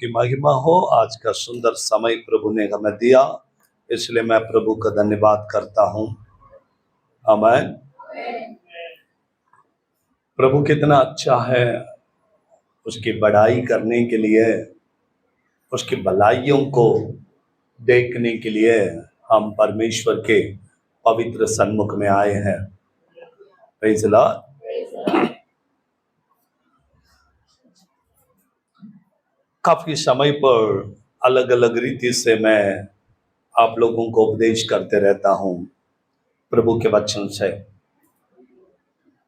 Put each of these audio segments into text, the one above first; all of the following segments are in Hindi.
की महिमा हो। आज का सुंदर समय प्रभु ने हमें दिया, इसलिए मैं प्रभु का धन्यवाद करता हूं। आमीन। प्रभु कितना अच्छा है, उसकी बड़ाई करने के लिए, उसकी भलाइयों को देखने के लिए हम परमेश्वर के पवित्र सन्मुख में आए हैं। Praise the Lord. काफी समय पर अलग अलग रीति से मैं आप लोगों को उपदेश करते रहता हूं प्रभु के वचन से,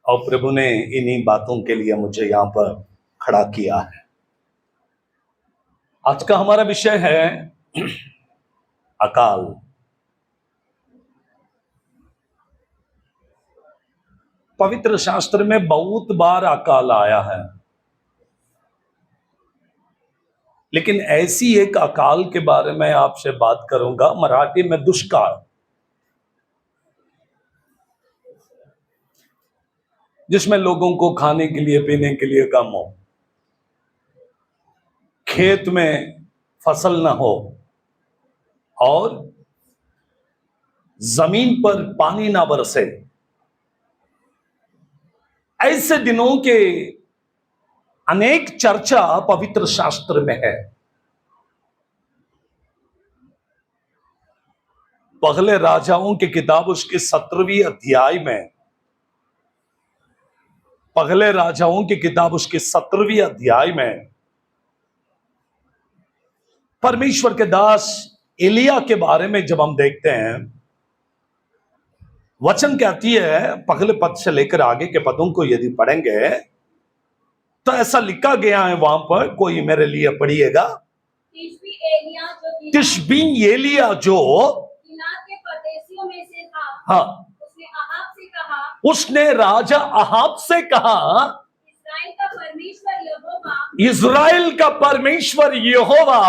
और प्रभु ने इन्हीं बातों के लिए मुझे यहां पर खड़ा किया है। आज का हमारा विषय है अकाल। पवित्र शास्त्र में बहुत बार अकाल आया है, लेकिन ऐसी एक अकाल के बारे में आपसे बात करूंगा, मराठी में दुष्काळ, जिसमें लोगों को खाने के लिए पीने के लिए कम हो, खेत में फसल न हो और जमीन पर पानी ना बरसे। ऐसे दिनों के अनेक चर्चा पवित्र शास्त्र में है। पहले राजाओं की किताब उसके 17वीं अध्याय में, पहले राजाओं की किताब उसके 17वीं अध्याय में परमेश्वर के दास एलिया के बारे में जब हम देखते हैं, वचन कहती है, पहले पद से लेकर आगे के पदों को यदि पढ़ेंगे तो ऐसा लिखा गया है वहां पर, कोई मेरे लिए पढ़िएगा। तिशबी एलिया जो के परदेशियों में से था, हाँ, उसने अहाब से कहा, उसने राजा अहाब से कहा, इस्राएल का परमेश्वर यहोवा, इज़राइल का परमेश्वर यहोवा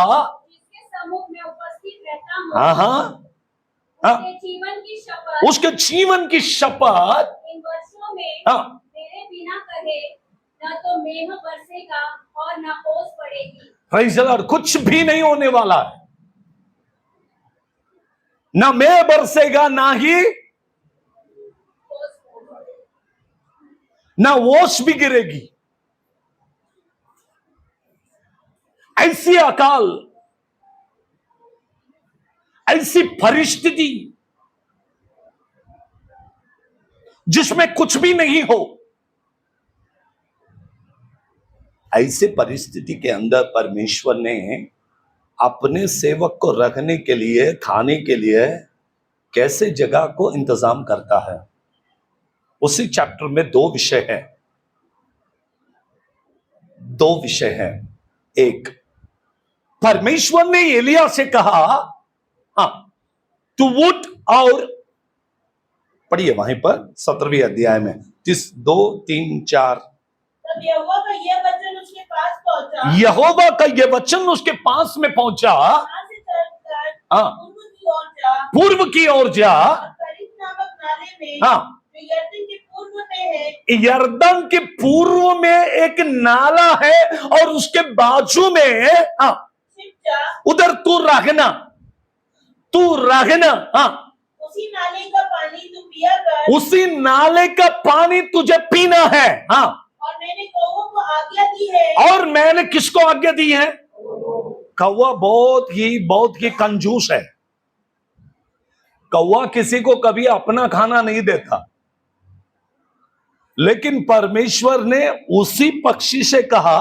जिसके सम्मुख में उपस्थित रहता हूँ, हाँ हाँ, उसके जीवन की शपथ, उसके जीवन की शपथ इन वर्षों में हाँ, मेरे बिना कहे न तो मेघ बरसेगा और न ओस पड़ेगी। Praise the Lord. कुछ भी नहीं होने वाला है, ना मेघ बरसेगा, ना ही ना ओस भी गिरेगी। ऐसी अकाल, ऐसी परिस्थिति जिसमें कुछ भी नहीं हो, ऐसे परिस्थिति के अंदर परमेश्वर ने अपने सेवक को रखने के लिए, खाने के लिए कैसे जगह को इंतजाम करता है। उसी चैप्टर में दो विषय हैं, दो विषय हैं। एक, परमेश्वर ने एलिया से कहा, हाँ, तू उठ और पढ़िए वहीं पर 17वीं अध्याय में 2, 3, 4। तब यहोवा का यह वचन उसके पास पहुंचा, यहोवा का यह वचन उसके पास में पहुंचा, वहां से चलकर हाँ, पूर्व की ओर जा, पूर्व की ओर जा, और करीत नामक नाले में, हाँ, जो यरदन के पूर्व में है, यरदन के पूर्व में एक नाला है और उसके बाजू में, हाँ, छिप जा, उधर तू रहना, तू रहना, हाँ, उसी नाले का पानी तू पिया कर, उसी नाले का पानी तुझे पीना है, हाँ, और मैंने कौवों को आज्ञा दी है। और मैंने किसको आज्ञा दी है? कौवा बहुत ही कंजूस है। कौवा किसी को कभी अपना खाना नहीं देता, लेकिन परमेश्वर ने उसी पक्षी से कहा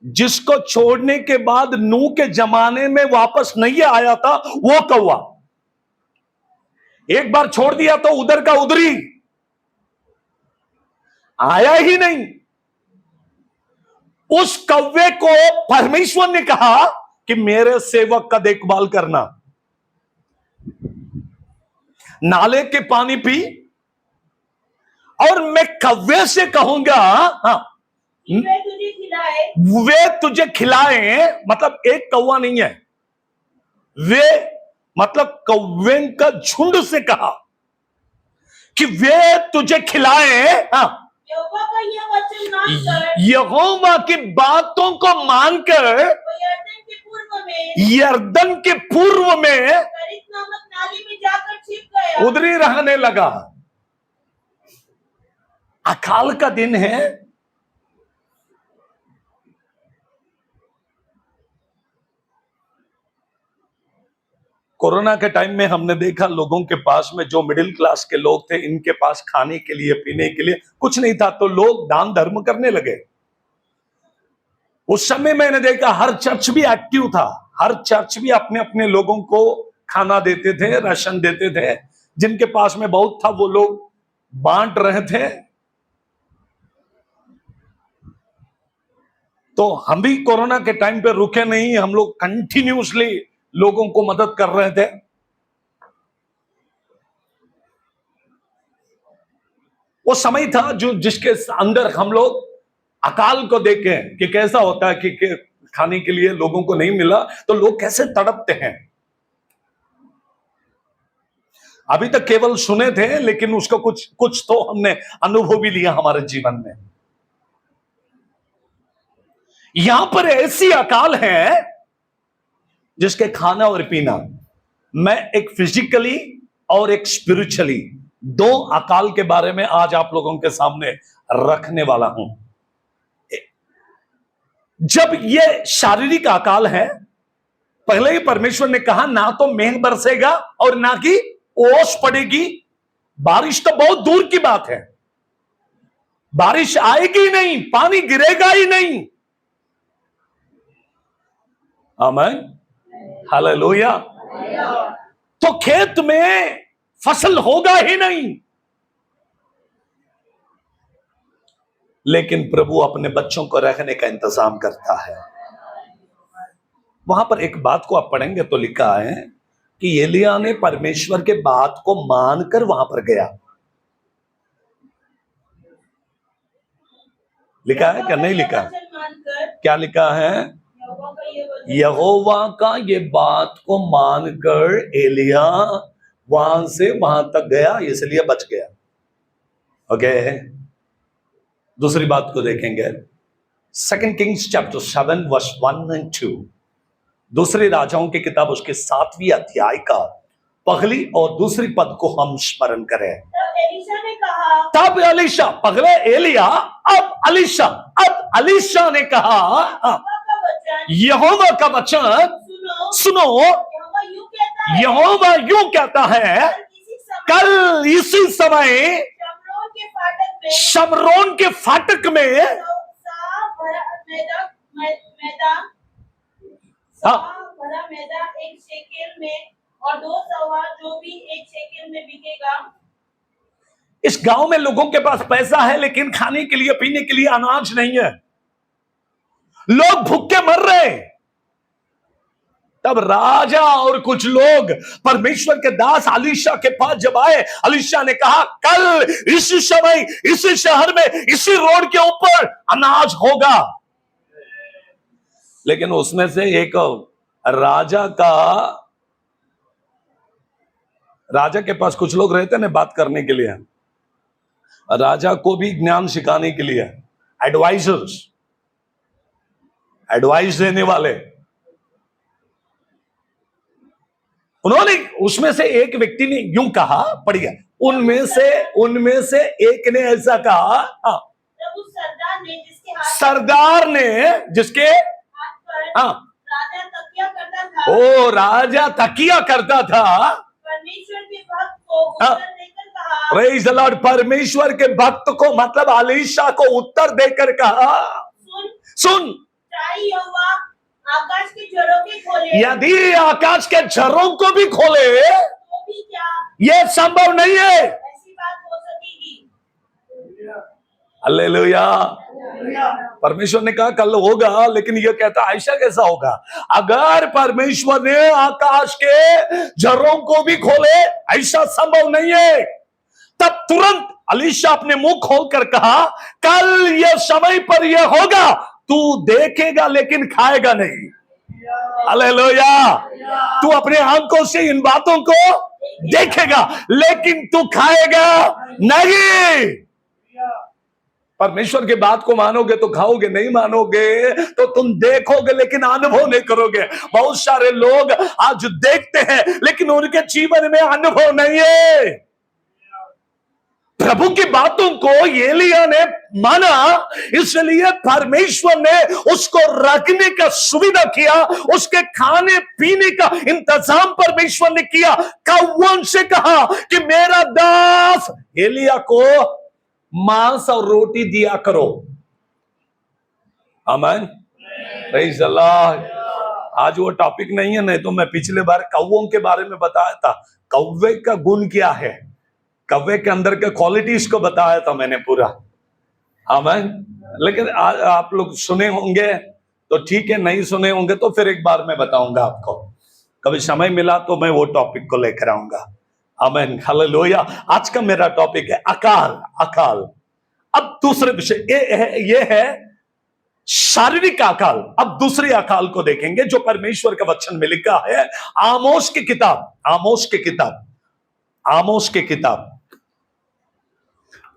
जिसको छोड़ने के बाद नूह के जमाने में वापस नहीं आया था, वो कौवा एक बार छोड़ दिया तो उधर का उधर ही आया ही नहीं। उस कौवे को परमेश्वर ने कहा कि मेरे सेवक का देखभाल करना, नाले के पानी पी, और मैं कौवे से कहूंगा, हाँ, वे तुझे खिलाए, मतलब एक कौवा नहीं है, वे मतलब कौवे का झुंड से कहा कि वे तुझे खिलाए, हाँ, यहोवा का का यह वचन मानकर यहोवा की बातों को मानकर वो यरदन के पूर्व में करित नामक नाली में जाकर छिप गया। उधर ही रहने लगा। अकाल का दिन है। कोरोना के टाइम में हमने देखा लोगों के पास में, जो मिडिल क्लास के लोग थे, इनके पास खाने के लिए पीने के लिए कुछ नहीं था, तो लोग दान धर्म करने लगे। उस समय मैंने देखा हर चर्च भी एक्टिव था, हर चर्च भी अपने अपने लोगों को खाना देते थे, राशन देते थे। जिनके पास में बहुत था वो लोग बांट रहे थे। तो हम भी कोरोना के टाइम पे रुके नहीं, हम लोग कंटिन्यूसली लोगों को मदद कर रहे थे। वो समय था जो जिसके अंदर हम लोग अकाल को देखें कि कैसा होता है कि खाने के लिए लोगों को नहीं मिला तो लोग कैसे तड़पते हैं। अभी तक केवल सुने थे, लेकिन उसका कुछ तो हमने अनुभव भी लिया हमारे जीवन में। यहां पर ऐसी अकाल है जिसके खाना और पीना, मैं एक फिजिकली और एक स्पिरिचुअली दो अकाल के बारे में आज आप लोगों के सामने रखने वाला हूं। जब यह शारीरिक अकाल है, पहले ही परमेश्वर ने कहा ना तो मेघ बरसेगा और ना कि ओस पड़ेगी। बारिश तो बहुत दूर की बात है, बारिश आएगी ही नहीं, पानी गिरेगा ही नहीं। आमीन, हालेलुया। तो खेत में फसल होगा ही नहीं। लेकिन प्रभु अपने बच्चों को रखने का इंतजाम करता है। वहां पर एक बात को आप पढ़ेंगे तो लिखा है कि एलिया ने परमेश्वर के बात को मानकर वहां पर गया। लिखा है क्या? नहीं लिखा? क्या लिखा है? यहोवा का ये बात को मानकर एलिया वहां से वहां तक गया, इसलिए बच गया। ओके, दूसरी बात को देखेंगे, 2 किंग्स चैप्टर 7 वर्स 1 and 2। दूसरे राजाओं की किताब उसके 7वीं अध्याय का पहली और दूसरी पद को हम स्मरण करें। तब एलीशा, पहले एलिया, अब अलीशा। अब अलीशा ने कहा यहोवा का वचन सुनो, यहोवा यूं कहता है, कल इसी समय शमरोन के फाटक में एक शेकेल में और 2 सवा जो भी 1 शेकेल में बिकेगा। इस गांव में लोगों के पास पैसा है, लेकिन खाने के लिए पीने के लिए अनाज नहीं है, लोग भूखे मर रहे हैं। तब राजा और कुछ लोग परमेश्वर के दास अलीशा के पास जब आए, अलीशा ने कहा कल इसी समय इसी शहर में इसी रोड के ऊपर अनाज होगा। लेकिन उसमें से एक राजा के पास कुछ लोग रहते ना बात करने के लिए, राजा को भी ज्ञान सिखाने के लिए, एडवाइस देने वाले। उन्होंने, उसमें से एक व्यक्ति ने यूं कहा, पढ़िए, उनमें से एक ने ऐसा कहा, प्रभु सरदार ने जिसके हाथ पर राजा तकिया करता था, राजा तकिया करता था, परमेश्वर के भक्त को उत्तर देकर कहा, प्रेज़ द लॉर्ड, परमेश्वर के भक्त को मतलब अलीशा को उत्तर देकर कहा, सुन यहोवा आकाश के झरों के खोले, यदि आकाश के झरों को भी खोले तो भी क्या यह संभव नहीं है। ऐसी बात हो सकेगी? हालेलुया। परमेश्वर ने कहा कल होगा, लेकिन यह कहता ऐसा कैसा होगा? अगर परमेश्वर ने आकाश के झरों को भी खोले, ऐसा संभव नहीं है। तब तुरंत अलीशा अपने मुंह खोलकर कहा, कल यह समय पर यह होगा, तू देखेगा लेकिन खाएगा नहीं। हालेलुया। तू अपने आंखों से इन बातों को देखेगा, लेकिन तू खाएगा नहीं। परमेश्वर की बात को मानोगे तो खाओगे, नहीं मानोगे तो तुम देखोगे लेकिन अनुभव नहीं करोगे। बहुत सारे लोग आज देखते हैं लेकिन उनके जीवन में अनुभव नहीं है। प्रभु की बातों को एलिया ने माना, इसलिए परमेश्वर ने उसको रखने का सुविधा किया, उसके खाने पीने का इंतजाम परमेश्वर ने किया। कौन से कहा कि मेरा दास एलिया को मांस और रोटी दिया करो। आमीन, प्रेज़ द लॉर्ड। आज वो टॉपिक नहीं है, नहीं तो मैं पिछले बार कौवों के बारे में बताया था। कौवे का गुण क्या है, कौवे के अंदर के क्वालिटीज को बताया था मैंने पूरा। आमीन। लेकिन आप लोग सुने होंगे तो ठीक है, नहीं सुने होंगे तो फिर एक बार मैं बताऊंगा आपको। कभी समय मिला तो मैं वो टॉपिक को लेकर आऊंगा। आमीन, हालेलुया। आज का मेरा टॉपिक है अकाल। अकाल। अब दूसरे विषय ये है शारीरिक अकाल। अब दूसरी अकाल को देखेंगे जो परमेश्वर का वचन में लिखा है। आमोस की किताब, आमोस की किताब, आमोस की किताब,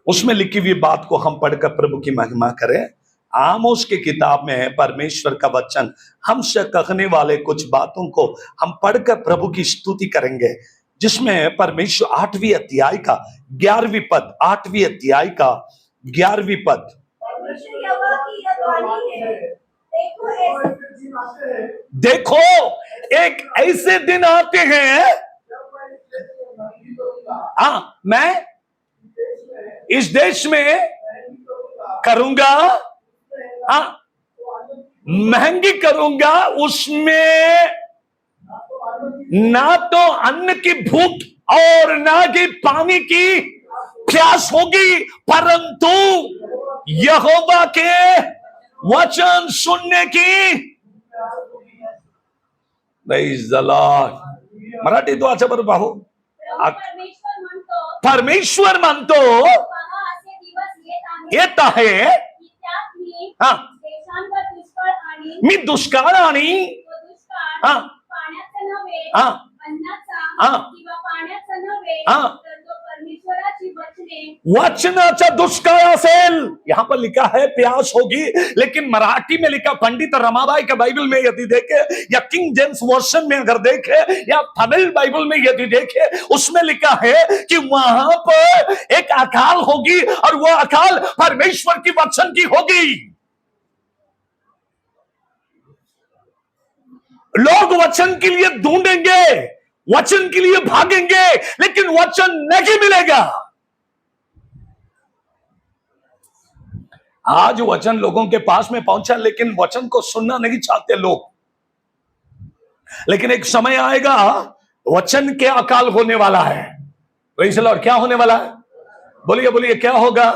उसमें लिखी हुई बात को हम पढ़कर प्रभु की महिमा करें। आमोस की किताब में परमेश्वर का वचन हमसे कहने वाले कुछ बातों को हम पढ़कर प्रभु की स्तुति करेंगे, जिसमें परमेश्वर 8वीं अध्याय का 11वीं पद, 8वीं अध्याय का 11वीं पद। परमेश्वर यहोवा की यह वाणी है, देखो एक ऐसे दिन आते हैं, हाँ, मैं इस देश में करूंगा, हाँ, महंगी करूंगा, उसमें ना तो अन्न की भूख और ना कि पानी की प्यास होगी, परंतु यहोवा के वचन सुनने की। Praise the Lord. मराठी तो अच्छा बरं पाहू। परमेश्वर म्हणतो पहा असे दिवस येत आहे, की त्यात मी हा, देशांवर दुष्काळ आणि मी दुष्काळ आणि तो दुष्काळ हा, पाण्याचा नव्हे, हा, अन्नाचा हा, किंवा पाण्याचा नव्हे, हा, तर तो परमेश्वराची वचने वचनाचा दुष्काळ असेल। यहां पर लिखा है प्यास होगी, लेकिन मराठी में लिखा, पंडित रमाबाई के बाइबल में यदि देखे या किंग जेम्स वर्जन में अगर देखे या तमिल बाइबल में यदि देखे, उसमें लिखा है कि वहां पर एक अकाल होगी और वो अकाल परमेश्वर की वचन की होगी। लोग वचन के लिए ढूंढेंगे, वचन के लिए भागेंगे, लेकिन वचन नहीं मिलेगा। आज वचन लोगों के पास में पहुंचा, लेकिन वचन को सुनना नहीं चाहते लोग। लेकिन एक समय आएगा वचन के अकाल होने वाला है। Praise the Lord. क्या होने वाला है? बोलिए बोलिए, क्या होगा?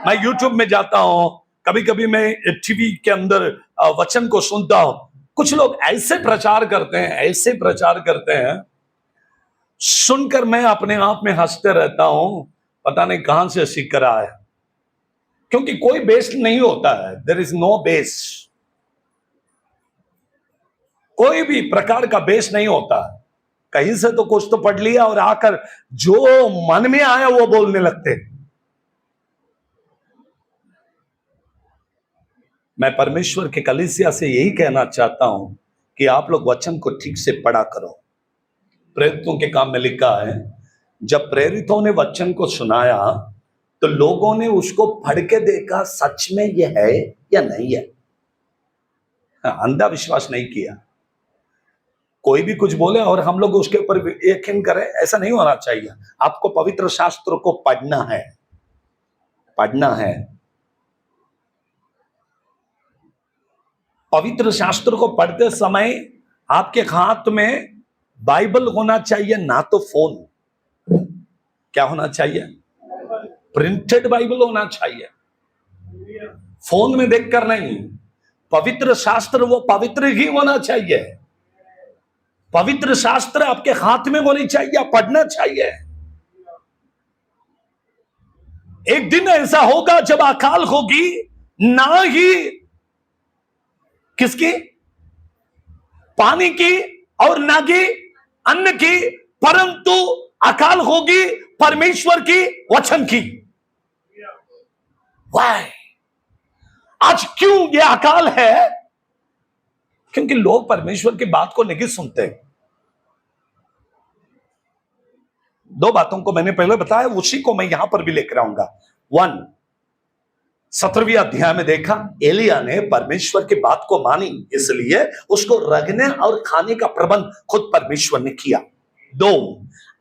मैं यूट्यूब में जाता हूं, कभी कभी मैं टीवी के अंदर वचन को सुनता हूं। कुछ लोग ऐसे प्रचार करते हैं, ऐसे प्रचार करते हैं, सुनकर मैं अपने आप में हंसते रहता हूं, पता नहीं कहां से सीख कर आया। क्योंकि कोई बेस नहीं होता है, देयर इज नो बेस। कोई भी प्रकार का बेस नहीं होता। कहीं से तो कुछ तो पढ़ लिया और आकर जो मन में आया वो बोलने लगते। मैं परमेश्वर के कलीसिया से यही कहना चाहता हूं कि आप लोग वचन को ठीक से पढ़ा करो। प्रेरितों के काम में लिखा है, जब प्रेरितों ने वचन को सुनाया तो लोगों ने उसको पढ़ के देखा सच में यह है या नहीं है। अंधा विश्वास नहीं किया। कोई भी कुछ बोले और हम लोग उसके ऊपर यकीन करें, ऐसा नहीं होना चाहिए। आपको पवित्र शास्त्र को पढ़ना है, पढ़ना है। पवित्र शास्त्र को पढ़ते समय आपके हाथ में बाइबल होना चाहिए, ना तो फोन। क्या होना चाहिए? प्रिंटेड बाइबल होना चाहिए, फोन में देखकर नहीं। पवित्र शास्त्र वो पवित्र ही होना चाहिए। पवित्र शास्त्र आपके हाथ में होनी चाहिए, पढ़ना चाहिए। एक दिन ऐसा होगा जब अकाल होगी, ना ही किसकी? पानी की और ना कि अन्न की, परंतु अकाल होगी परमेश्वर की वचन की। वाई? आज क्यों ये अकाल है? क्योंकि लोग परमेश्वर की बात को नहीं सुनते। दो बातों को मैंने पहले बताया, उसी को मैं यहां पर भी लेकर आऊंगा। 17वें अध्याय में देखा, एलिया ने परमेश्वर की बात को मानी, इसलिए उसको रखने और खाने का प्रबंध खुद परमेश्वर ने किया। 2,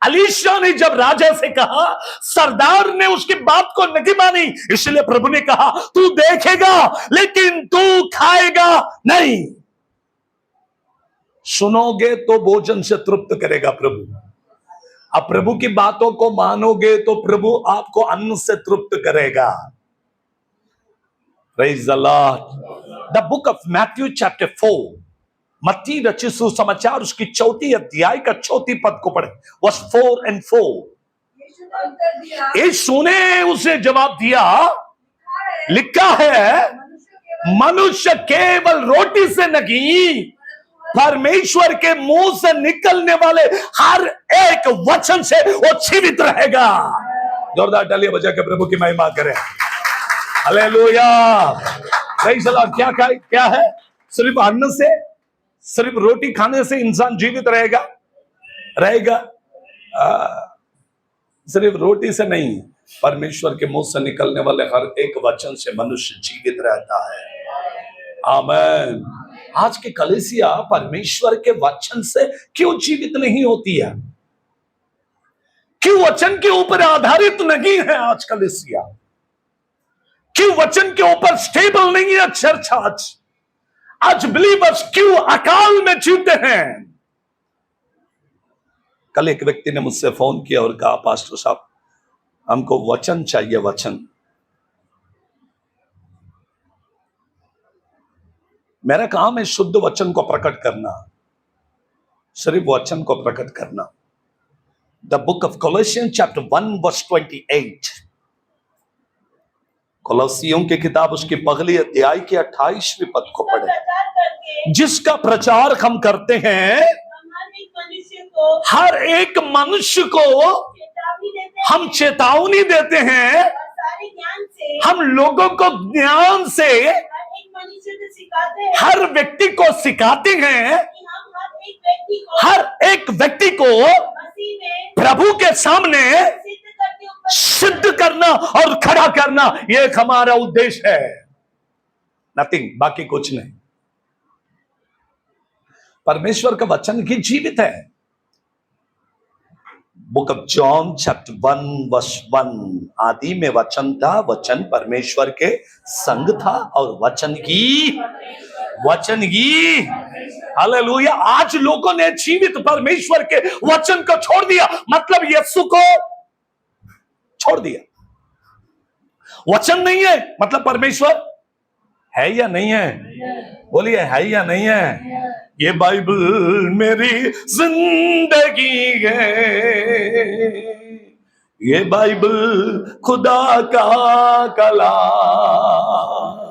अलीशा ने जब राजा से कहा, सरदार ने उसकी बात को नहीं मानी, इसलिए प्रभु ने कहा तू देखेगा लेकिन तू खाएगा नहीं। सुनोगे तो भोजन से तृप्त करेगा प्रभु। अब प्रभु की बातों को मानोगे तो प्रभु आपको अन्न से तृप्त करेगा। Praise the Lord. The book of Matthew chapter 4, मत्ती रचित सुसमाचार उसकी 4th अध्याय का 4th पद को पढ़े, verse 4 and 4। यीशु ने उत्तर दिया, यीशु ने उसे जवाब दिया, लिखा है मनुष्य केवल रोटी से नहीं, परमेश्वर के मुंह से निकलने वाले हर एक वचन से वो जीवित रहेगा। जोरदार तालियां बजा के प्रभु की महिमा करें। हालेलुया। Praise the Lord. क्या है? सिर्फ अन्न से, सिर्फ रोटी खाने से इंसान जीवित रहेगा? सिर्फ रोटी से नहीं, परमेश्वर के मुंह से निकलने वाले हर एक वचन से मनुष्य जीवित रहता है। आमीन। आज की कलीसिया परमेश्वर के वचन से क्यों जीवित नहीं होती है? क्यों वचन के ऊपर आधारित नहीं है आज कलीसिया? क्यों वचन के ऊपर स्टेबल नहीं है चर्च? आज बिलीवर्स क्यों अकाल में जीते हैं? कल एक व्यक्ति ने मुझसे फोन किया और कहा, पास्टर साहब हमको वचन चाहिए, वचन। मेरा काम है शुद्ध वचन को प्रकट करना, सिर्फ वचन को प्रकट करना। The book of Colossians chapter 1 verse 28, कोलोसियों की किताब उसकी पहली अध्याय की 28वीं पद को पढ़े। प्रचार करके जिसका प्रचार हम करते हैं, हर एक मनुष्य को हम चेतावनी देते हैं, सारे ज्ञान से हम लोगों को ज्ञान से मनुष्य को सिखाते हैं हर व्यक्ति को सिखाते हैं कि हम हर एक व्यक्ति को मसीह में प्रभु के सामने सिद्ध करके सिद्ध करना और खड़ा करना, ये हमारा उद्देश्य है। नथिंग, बाकी कुछ नहीं। परमेश्वर का वचन ही जीवित है। Book of John chapter 1 verse 1, आदि में वचन था, वचन परमेश्वर के संग था और वचन ही हालेलुया। आज लोगों ने जीवित परमेश्वर के वचन को छोड़ दिया, मतलब यीशु को छोड़ दिया। वचन नहीं है मतलब परमेश्वर है या नहीं है? बोलिए, है या नहीं है? ये बाइबल मेरी जिंदगी है, ये बाइबल खुदा का कलाम,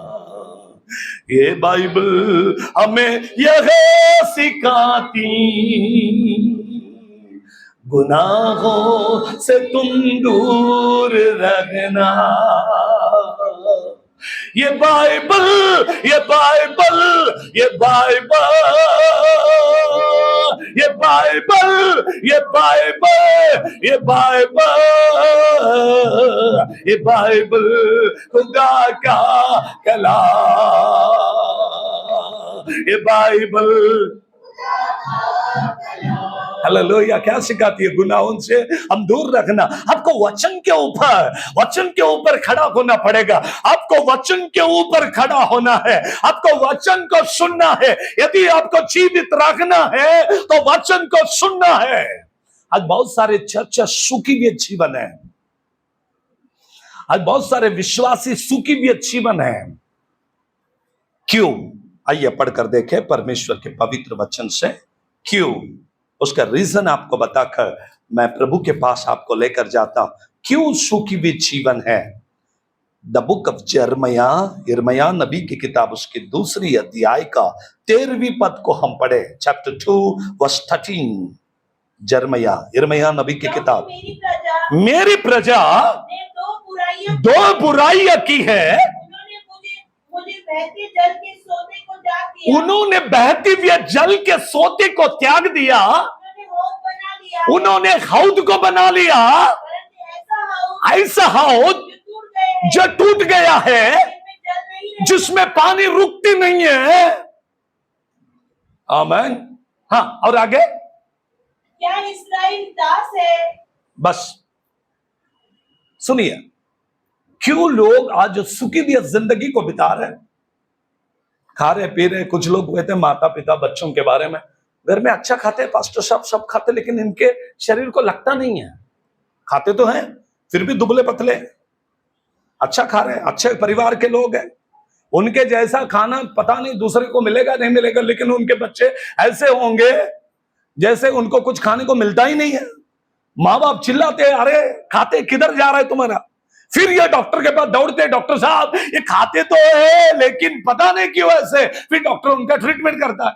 ये बाइबल हमें यह सिखाती, गुनाहों से तुम दूर रहना। ये बाइबल, ये बाइबल, ये बाइबल, ये बाइबल, ये बाइबल, ये बाइबल, ये बाइबल खुदा का कलाम, ये बाइबल हालेलुया। क्या सिखाती है? गुनाहों से हम दूर रखना। आपको वचन के ऊपर खड़ा होना पड़ेगा। आपको वचन के ऊपर खड़ा होना है, आपको वचन को सुनना है। यदि आपको जीवित रखना है तो वचन को सुनना है। आज बहुत सारे चर्च सुखी हुए जीवन है, आज बहुत सारे विश्वासी सुखी हुए जीवन है। क्यों? आइए पढ़कर देखें परमेश्वर के पवित्र वचन से। क्यों? उसका रीजन आपको बताकर मैं प्रभु के पास आपको लेकर जाता हूं। क्यों सुखी हुई जीवन है? द बुक ऑफ यिर्मयाह नबी की किताब उसकी 2 अध्याय का 13वीं पद को हम पढ़े, चैप्टर 2 वर्स 13। यिर्मयाह नबी की किताब, मेरी प्रजा ने दो बुराइयां की है। उन्होंने मुझे बहते जल के सोते को त्याग दिया। उन्होंने बहती हुए जल के सोते को त्याग दिया। उन्होंने हौद बना लिया। उन्होंने हौद को बना लिया। परंतु ऐसा हौद जो टूट गया है, जिसमें पानी रुकती नहीं है। आमीन। हाँ, और आगे क्या इस्राएल दास है? बस सुनिए, क्यों लोग आज सुखी हुई जिंदगी को बिता रहे हैं, खा रहे पी रहे। कुछ लोग कहते हैं माता पिता बच्चों के बारे में, घर में अच्छा खाते हैं, पास्टर साहब सब खाते, लेकिन इनके शरीर को लगता नहीं है। खाते तो हैं फिर भी दुबले पतले, अच्छा खा रहे हैं, अच्छे परिवार के लोग हैं, उनके जैसा खाना पता नहीं दूसरे को मिलेगा नहीं मिलेगा, लेकिन उनके बच्चे ऐसे होंगे जैसे उनको कुछ खाने को मिलता ही नहीं है। माँ बाप चिल्लाते हैं, अरे खाते किधर जा रहा है तुम्हारा। फिर ये डॉक्टर के पास दौड़ते, डॉक्टर साहब ये खाते तो है लेकिन पता नहीं क्यों ऐसे। फिर डॉक्टर उनका ट्रीटमेंट करता है।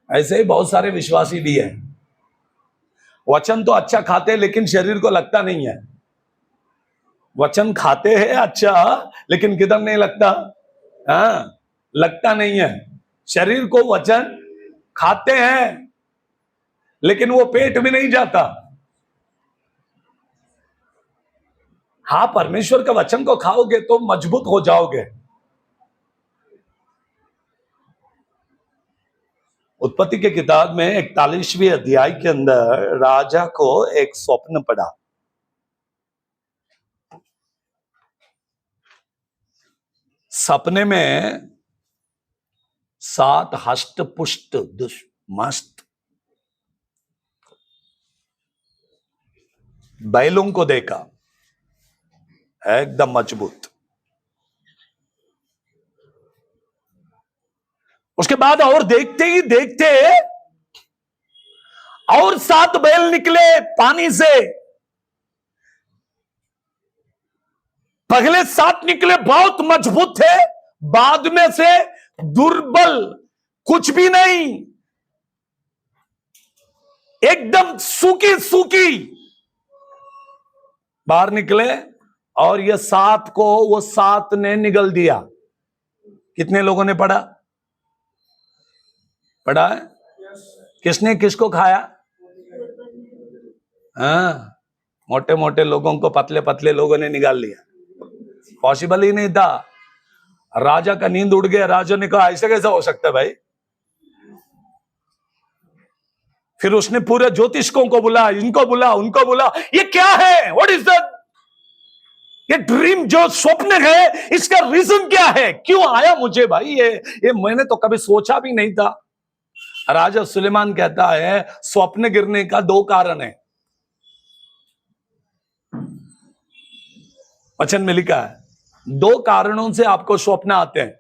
ऐसे ही बहुत सारे विश्वासी भी हैं, वचन तो अच्छा खाते हैं लेकिन शरीर को लगता नहीं है। वचन खाते हैं अच्छा, लेकिन किधर नहीं लगता। हाँ, लगता नहीं है शरीर को। वचन खाते हैं लेकिन वो पेट में नहीं जाता। हाँ, परमेश्वर के वचन को खाओगे तो मजबूत हो जाओगे। उत्पत्ति के किताब में 41वें अध्याय के अंदर राजा को एक स्वप्न पड़ा। सपने में 7 हष्ट पुष्ट मस्त बैलों को देखा, एकदम मजबूत। उसके बाद और देखते ही देखते और 7 बैल निकले पानी से। पहले 7 निकले बहुत मजबूत थे, बाद में से दुर्बल, कुछ भी नहीं, एकदम सूखी सूखी बाहर निकले। और ये 7 को वो 7 ने निगल दिया। कितने लोगों ने पढ़ा है? किसने किसको खाया? हाँ, मोटे मोटे लोगों को पतले पतले लोगों ने निकाल लिया। पॉसिबल ही नहीं था। राजा का नींद उड़ गया। राजा ने कहा ऐसे कैसा हो सकता है भाई। फिर उसने पूरे ज्योतिषकों को बुला, इनको बुला, उनको बुला, ये क्या है, व्हाट इज दैट, ये ड्रीम जो स्वप्न है इसका रीजन क्या है, क्यों आया मुझे भाई ये मैंने तो कभी सोचा भी नहीं था। राजा सुलेमान कहता है स्वप्न गिरने का 2 कारण है। वचन में लिखा है 2 कारणों से आपको स्वप्न आते हैं।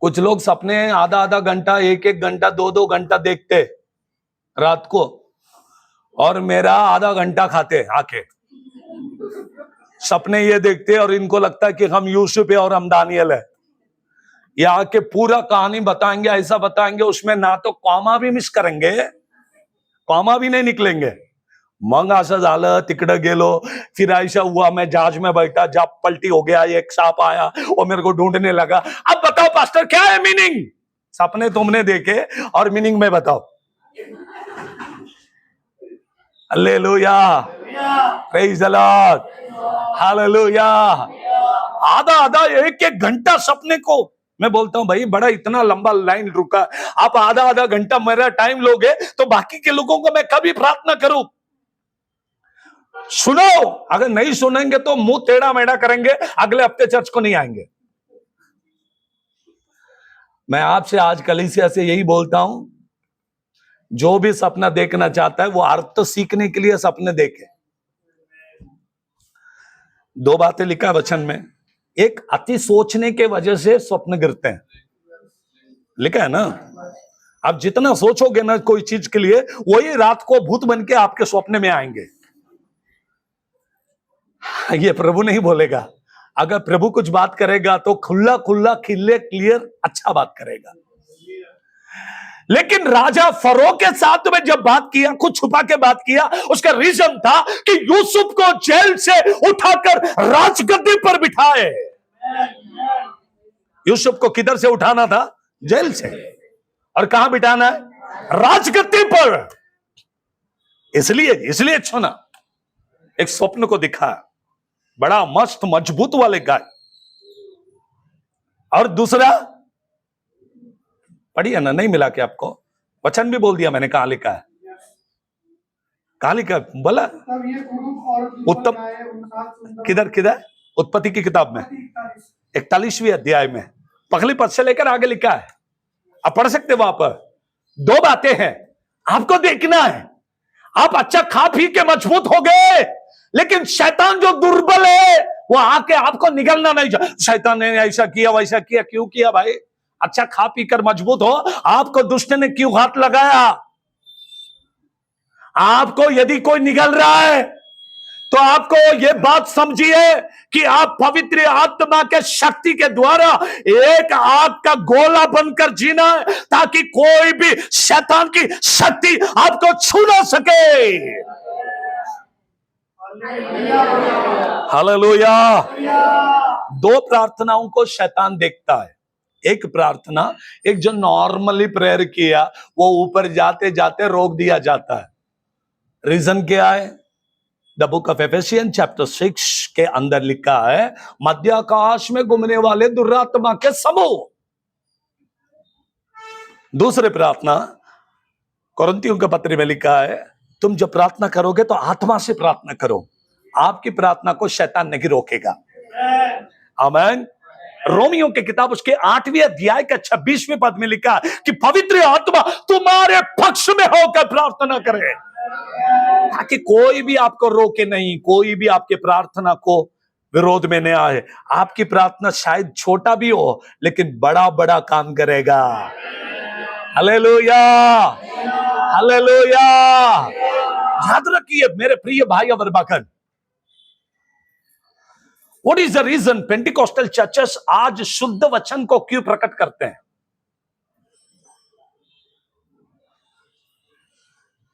कुछ लोग सपने आधा आधा घंटा, 1 घंटा, 2 घंटा देखते रात को, और मेरा आधा घंटा खाते आके सपने ये देखते, और इनको लगता है कि हम यूसुफ है और हम दानियल है। ये आके पूरा कहानी बताएंगे, ऐसा बताएंगे, उसमें ना तो कॉमा भी मिस करेंगे, कॉमा भी नहीं निकलेंगे। मग असं झालं, तिकडं गेलो, फिर ऐसा हुआ, मैं जहाज में बैठा, जब पलटी हो गया, एक सांप आया, वो मेरे को ढूंढने लगा। अब बताओ पास्टर क्या है मीनिंग? सपने तुमने देखे और मीनिंग में बताओ। Hallelujah, praise the Lord, hallelujah. आधा आधा 1 घंटा सपने को मैं बोलता हूं भाई, बड़ा इतना लंबा लाइन रुका, आप आधा आधा घंटा मेरा टाइम लोगे तो बाकी के लोगों को मैं कभी प्रार्थना करूं? सुनो, अगर नहीं सुनेंगे तो मुंह टेढ़ा मेढ़ा करेंगे, अगले हफ्ते चर्च को नहीं आएंगे। मैं आपसे आज कलीसिया से यही बोलता हूं, जो भी सपना देखना चाहता है वो अर्थ सीखने के लिए सपने देखे। 2 बातें लिखा है वचन में। एक, अति सोचने के वजह से स्वप्न गिरते हैं, लिखा है ना। आप जितना सोचोगे ना कोई चीज के लिए, वही रात को भूत बन के आपके स्वप्न में आएंगे। ये प्रभु नहीं बोलेगा। अगर प्रभु कुछ बात करेगा तो खुला खुला, क्लियर अच्छा बात करेगा। लेकिन राजा फरो के साथ में जब बात किया, कुछ छुपा के बात किया, उसका रीजन था कि यूसुफ को जेल से उठाकर राजगद्दी पर बिठाए। यूसुफ को किधर से उठाना था? जेल से। और कहां बिठाना है? राजगद्दी पर। इसलिए सुना, एक स्वप्न को दिखा, बड़ा मस्त मजबूत वाले गाय। और दूसरा पढ़िए ना, नहीं मिला क्या आपको? वचन भी बोल दिया मैंने, कहां लिखा है? कहां लिखा है बोला? उत्तम किधर? उत्पत्ति की किताब में 41वें अध्याय में पहले पद से लेकर आगे लिखा है। आप पढ़ सकते वहां पर। दो बातें हैं आपको देखना है। आप अच्छा खा पी के मजबूत हो गए, लेकिन शैतान जो दुर्बल है वो आके आपको निगलना नहीं चाहिए। शैतान ने ऐसा किया वैसा किया। क्यों किया भाई? अच्छा खा पी कर मजबूत हो, आपको दुष्ट ने क्यों हाथ लगाया? आपको यदि कोई निगल रहा है तो आपको यह बात समझिए कि आप पवित्र आत्मा के शक्ति के द्वारा एक आग का गोला बनकर जीना है, ताकि कोई भी शैतान की शक्ति आपको छू ना सके। हालेलुया। दो प्रार्थनाओं को शैतान देखता है। एक प्रार्थना, एक जो नॉर्मली प्रेयर किया वो ऊपर जाते जाते रोक दिया जाता है। रीजन क्या है? द बुक ऑफ एफेसियंस चैप्टर 6 के अंदर लिखा है, मध्याकाश में घूमने वाले दुरात्मा के समूह। दूसरे प्रार्थना कोरिन्थियों के पत्र में लिखा है, तुम जब प्रार्थना करोगे तो आत्मा से प्रार्थना करो, आपकी प्रार्थना को शैतान नहीं रोकेगा। आमीन। रोमियो की किताब उसके 8वें अध्याय का 26वें पद में लिखा है कि पवित्र आत्मा तुम्हारे पक्ष में होकर प्रार्थना करे, ताकि कोई भी आपको रोके नहीं, कोई भी आपके प्रार्थना को विरोध में न आए। आपकी प्रार्थना शायद छोटा भी हो, लेकिन बड़ा बड़ा काम करेगा। Hallelujah, hallelujah. याद रखिए मेरे प्रिय भाई और बहन, what is the reason Pentecostal churches आज शुद्ध वचन को क्यों प्रकट करते हैं?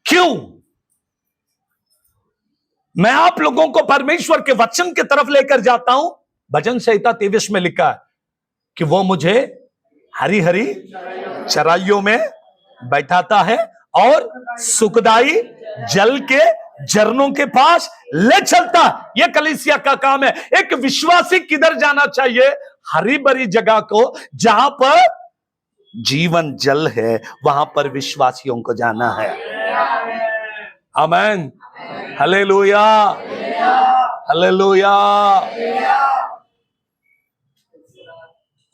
क्यों? मैं आप लोगों को परमेश्वर के वचन की तरफ लेकर जाता हूं। भजन संहिता 23 में लिखा है कि वो मुझे हरी हरी चराइयों में बैठाता है और सुखदाई जल के झरनों के पास ले चलता। यह कलीसिया का काम है। एक विश्वासी किधर जाना चाहिए? हरी भरी जगह को, जहां पर जीवन जल है, वहां पर विश्वासियों को जाना है। आमीन, हालेलुया, हालेलुया।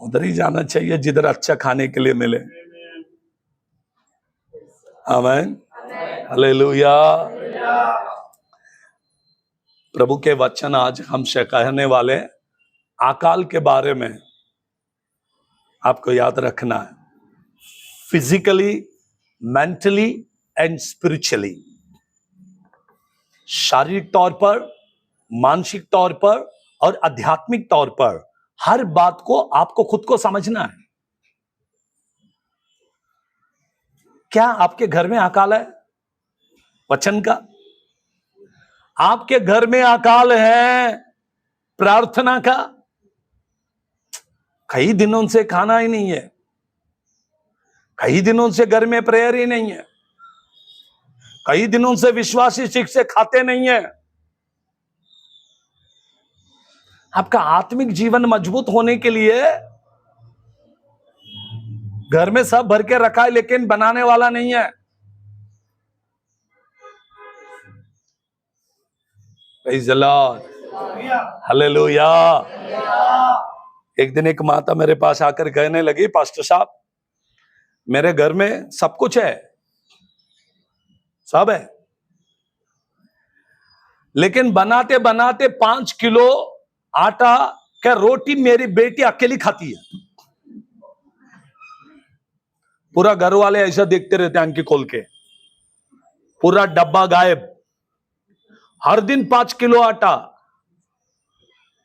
उधर ही जाना चाहिए जिधर अच्छा खाने के लिए मिले। आमीन, हालेलुया। प्रभु के वचन आज हमसे कहने वाले अकाल के बारे में आपको याद रखना है। फिजिकली, मेंटली एंड स्पिरिचुअली, शारीरिक तौर पर, मानसिक तौर पर और आध्यात्मिक तौर पर हर बात को आपको खुद को समझना है। क्या आपके घर में अकाल है वचन का? आपके घर में अकाल है प्रार्थना का? कई दिनों से खाना ही नहीं है, कई दिनों से घर में प्रेयर ही नहीं है, कई दिनों से विश्वासी ठीक से खाते नहीं है। आपका आत्मिक जीवन मजबूत होने के लिए घर में सब भर के रखा है, लेकिन बनाने वाला नहीं है। Praise the Lord, hallelujah. एक दिन एक माता मेरे पास आकर कहने लगी, पास्टर साहब मेरे घर में सब कुछ है, सब है, लेकिन बनाते बनाते 5 किलो आटा का रोटी मेरी बेटी अकेली खाती है। पूरा घर वाले ऐसा देखते रहते हैं आंखें खोल के, पूरा डब्बा गायब। हर दिन 5 किलो आटा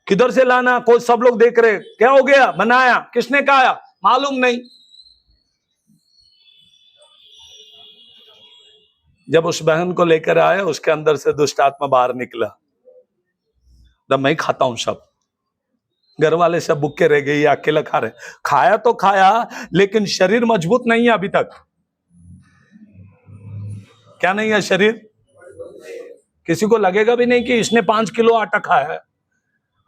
किधर से लाना, कोई सब लोग देख रहे, क्या हो गया, बनाया किसने, खाया मालूम नहीं। जब उस बहन को लेकर आया, उसके अंदर से दुष्ट आत्मा बाहर निकला। तब मैं ही खाता हूं सब, घर वाले सब भूखे रह गए, ये अकेला खा रहे। खाया तो खाया, लेकिन शरीर मजबूत नहीं है अभी तक। क्या नहीं है शरीर? किसी को लगेगा भी नहीं कि इसने 5 किलो आटा खाया है।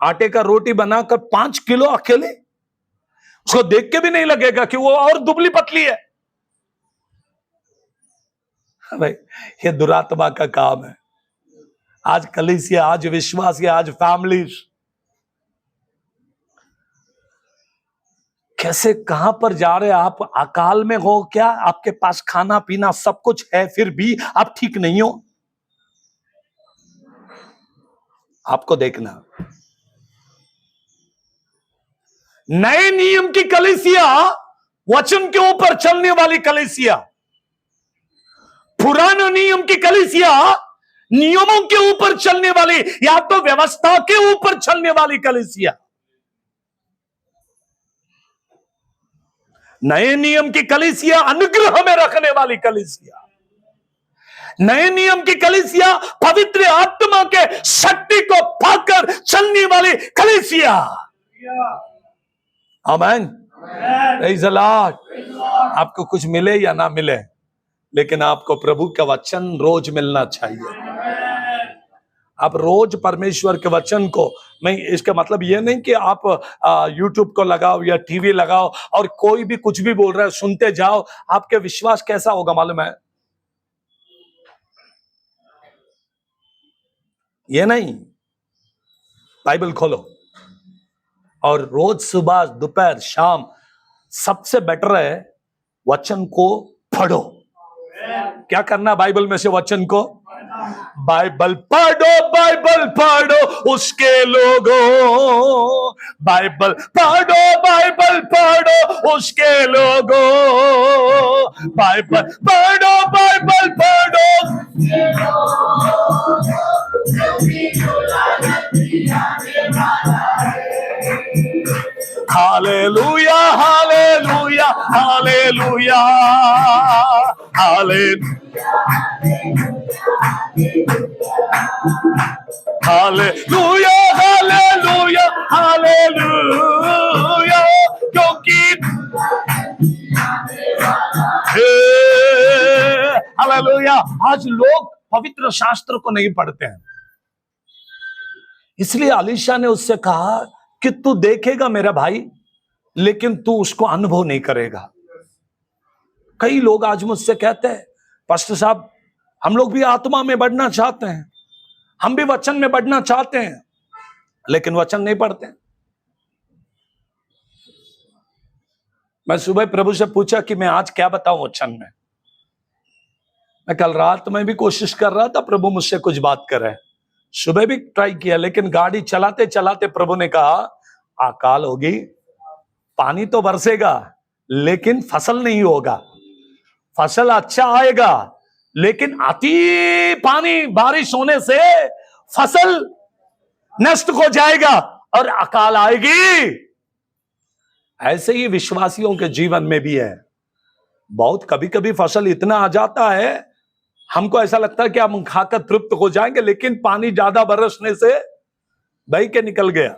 आटे का रोटी बनाकर 5 किलो अकेले, उसको देख के भी नहीं लगेगा कि वो और दुबली पतली है। भाई, ये दुरात्मा का काम है। आज कलीसिया, आज विश्वासी, आज फैमिली कैसे कहां पर जा रहे हैं? आप अकाल में हो क्या? आपके पास खाना पीना सब कुछ है, फिर भी आप ठीक नहीं हो। आपको देखना, नए नियम की कलीसिया वचन के ऊपर चलने वाली कलीसिया, पुराने नियम की कलीसिया नियमों के ऊपर चलने वाली, या तो व्यवस्था के ऊपर चलने वाली कलीसिया। नए नियम की कलीसिया अनुग्रह में रखने वाली कलीसिया, नए नियम की कलीसिया पवित्र आत्मा के शक्ति को पाकर चलने वाली कलीसिया। आमीन, प्रेज़ द लॉर्ड। आपको कुछ मिले या ना मिले, लेकिन आपको प्रभु का वचन रोज मिलना चाहिए। आप रोज परमेश्वर के वचन को, मैं इसका मतलब ये नहीं कि आप यूट्यूब को लगाओ या टीवी लगाओ और कोई भी कुछ भी बोल रहा है सुनते जाओ। आपके विश्वास कैसा होगा मालूम है? ये नहीं, बाइबल खोलो और रोज सुबह दोपहर शाम सबसे बेटर है वचन को पढ़ो। क्या करना? बाइबल में से वचन को, बाइबल पढ़ो उसके लोगों, बाइबल पढ़ो उसके लोगों, बाइबल पढ़ो। Hallelujah hallelujah hallelujah hallelujah hallelujah hallelujah hallelujah, क्योंकि हालेलुया। आज लोग पवित्र शास्त्र को नहीं पढ़ते हैं, इसलिए अलीशा ने उससे कहा कि तू देखेगा मेरा भाई, लेकिन तू उसको अनुभव नहीं करेगा। कई लोग आज मुझसे कहते हैं, पास्टर साहब हम लोग भी आत्मा में बढ़ना चाहते हैं, हम भी वचन में बढ़ना चाहते हैं, लेकिन वचन नहीं पढ़ते। मैं सुबह प्रभु से पूछा कि मैं आज क्या बताऊं वचन में। मैं कल रात में भी कोशिश कर रहा था प्रभु मुझसे कुछ बात करे, सुबह भी ट्राई किया, लेकिन गाड़ी चलाते चलाते प्रभु ने कहा अकाल होगी, पानी तो बरसेगा लेकिन फसल नहीं होगा। फसल अच्छा आएगा, लेकिन अति पानी बारिश होने से फसल नष्ट हो जाएगा और अकाल आएगी। ऐसे ही विश्वासियों के जीवन में भी है। बहुत कभी कभी फसल इतना आ जाता है, हमको ऐसा लगता है कि हम खाकर तृप्त हो जाएंगे, लेकिन पानी ज्यादा बरसने से बह के निकल गया।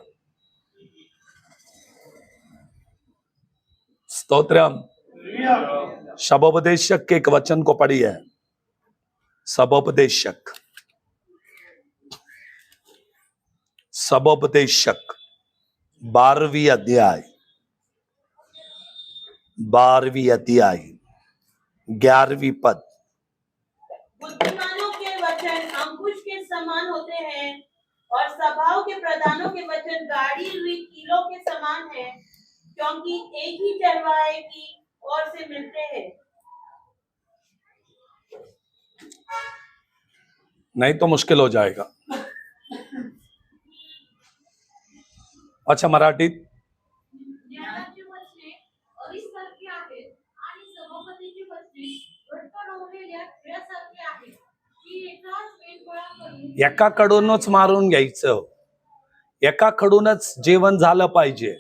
स्तोत्रम। सबोपदेशक के एक वचन को पढ़ी है, सबोपदेशक 12वीं अध्याय 11वीं पद। बुद्धिमानों के वचन अंकुश के समान होते हैं और सभाओं के प्रधानों के वचन गाड़ी हुई कीलों के समान है, क्योंकि एक ही चरवाहे की ओर से मिलते हैं। नहीं तो मुश्किल हो जाएगा। अच्छा मराठी। ज्ञानाची वचने अरीसारखी आहेत आणि सभापतीची वचने घटकन होलेल्या खिळ्यासारखी आहेत, ती एकाच वेळा करून एकाकडूनच मारून घ्यायचं, एकाकडूनच जेवण झालं पाहिजे।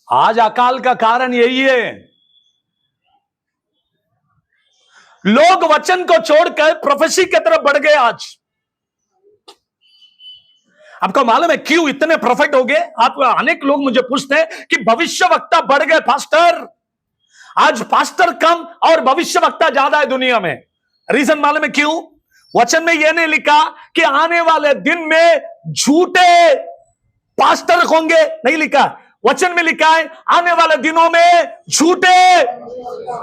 आज अकाल का कारण यही है, लोग वचन को छोड़कर प्रोफेसी की तरफ बढ़ गए। आज आपको मालूम है क्यों इतने प्रोफेट हो गए? आप अनेक लोग मुझे पूछते हैं कि भविष्यवक्ता बढ़ गए पास्टर, आज पास्टर कम और भविष्यवक्ता ज्यादा है दुनिया में। रीजन मालूम है क्यों? वचन में यह नहीं लिखा कि आने वाले दिन में झूठे पास्टर होंगे, नहीं लिखा। वचन में लिखा है आने वाले दिनों में झूठे,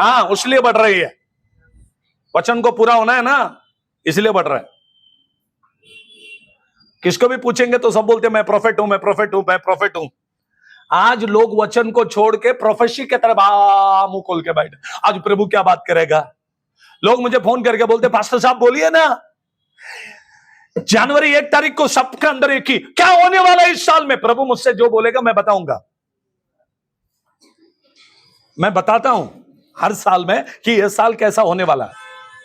हाँ, इसलिए बढ़ रही है। वचन को पूरा होना है ना, इसलिए बढ़ रहा है। किसको भी पूछेंगे तो सब बोलते मैं प्रोफेट हूं, मैं प्रोफेट हूं, मैं प्रोफेट हूं। आज लोग वचन को छोड़ के प्रोफेसी की तरफ मुंह खोल के बैठे। आज प्रभु क्या बात करेगा? लोग मुझे फोन करके बोलते पास्टर साहब बोलिए ना, जनवरी 1 तारीख को सबके अंदर एक ही क्या होने वाला है इस साल में? प्रभु मुझसे जो बोलेगा मैं बताऊंगा, मैं बताता हूं हर साल में कि यह साल कैसा होने वाला है।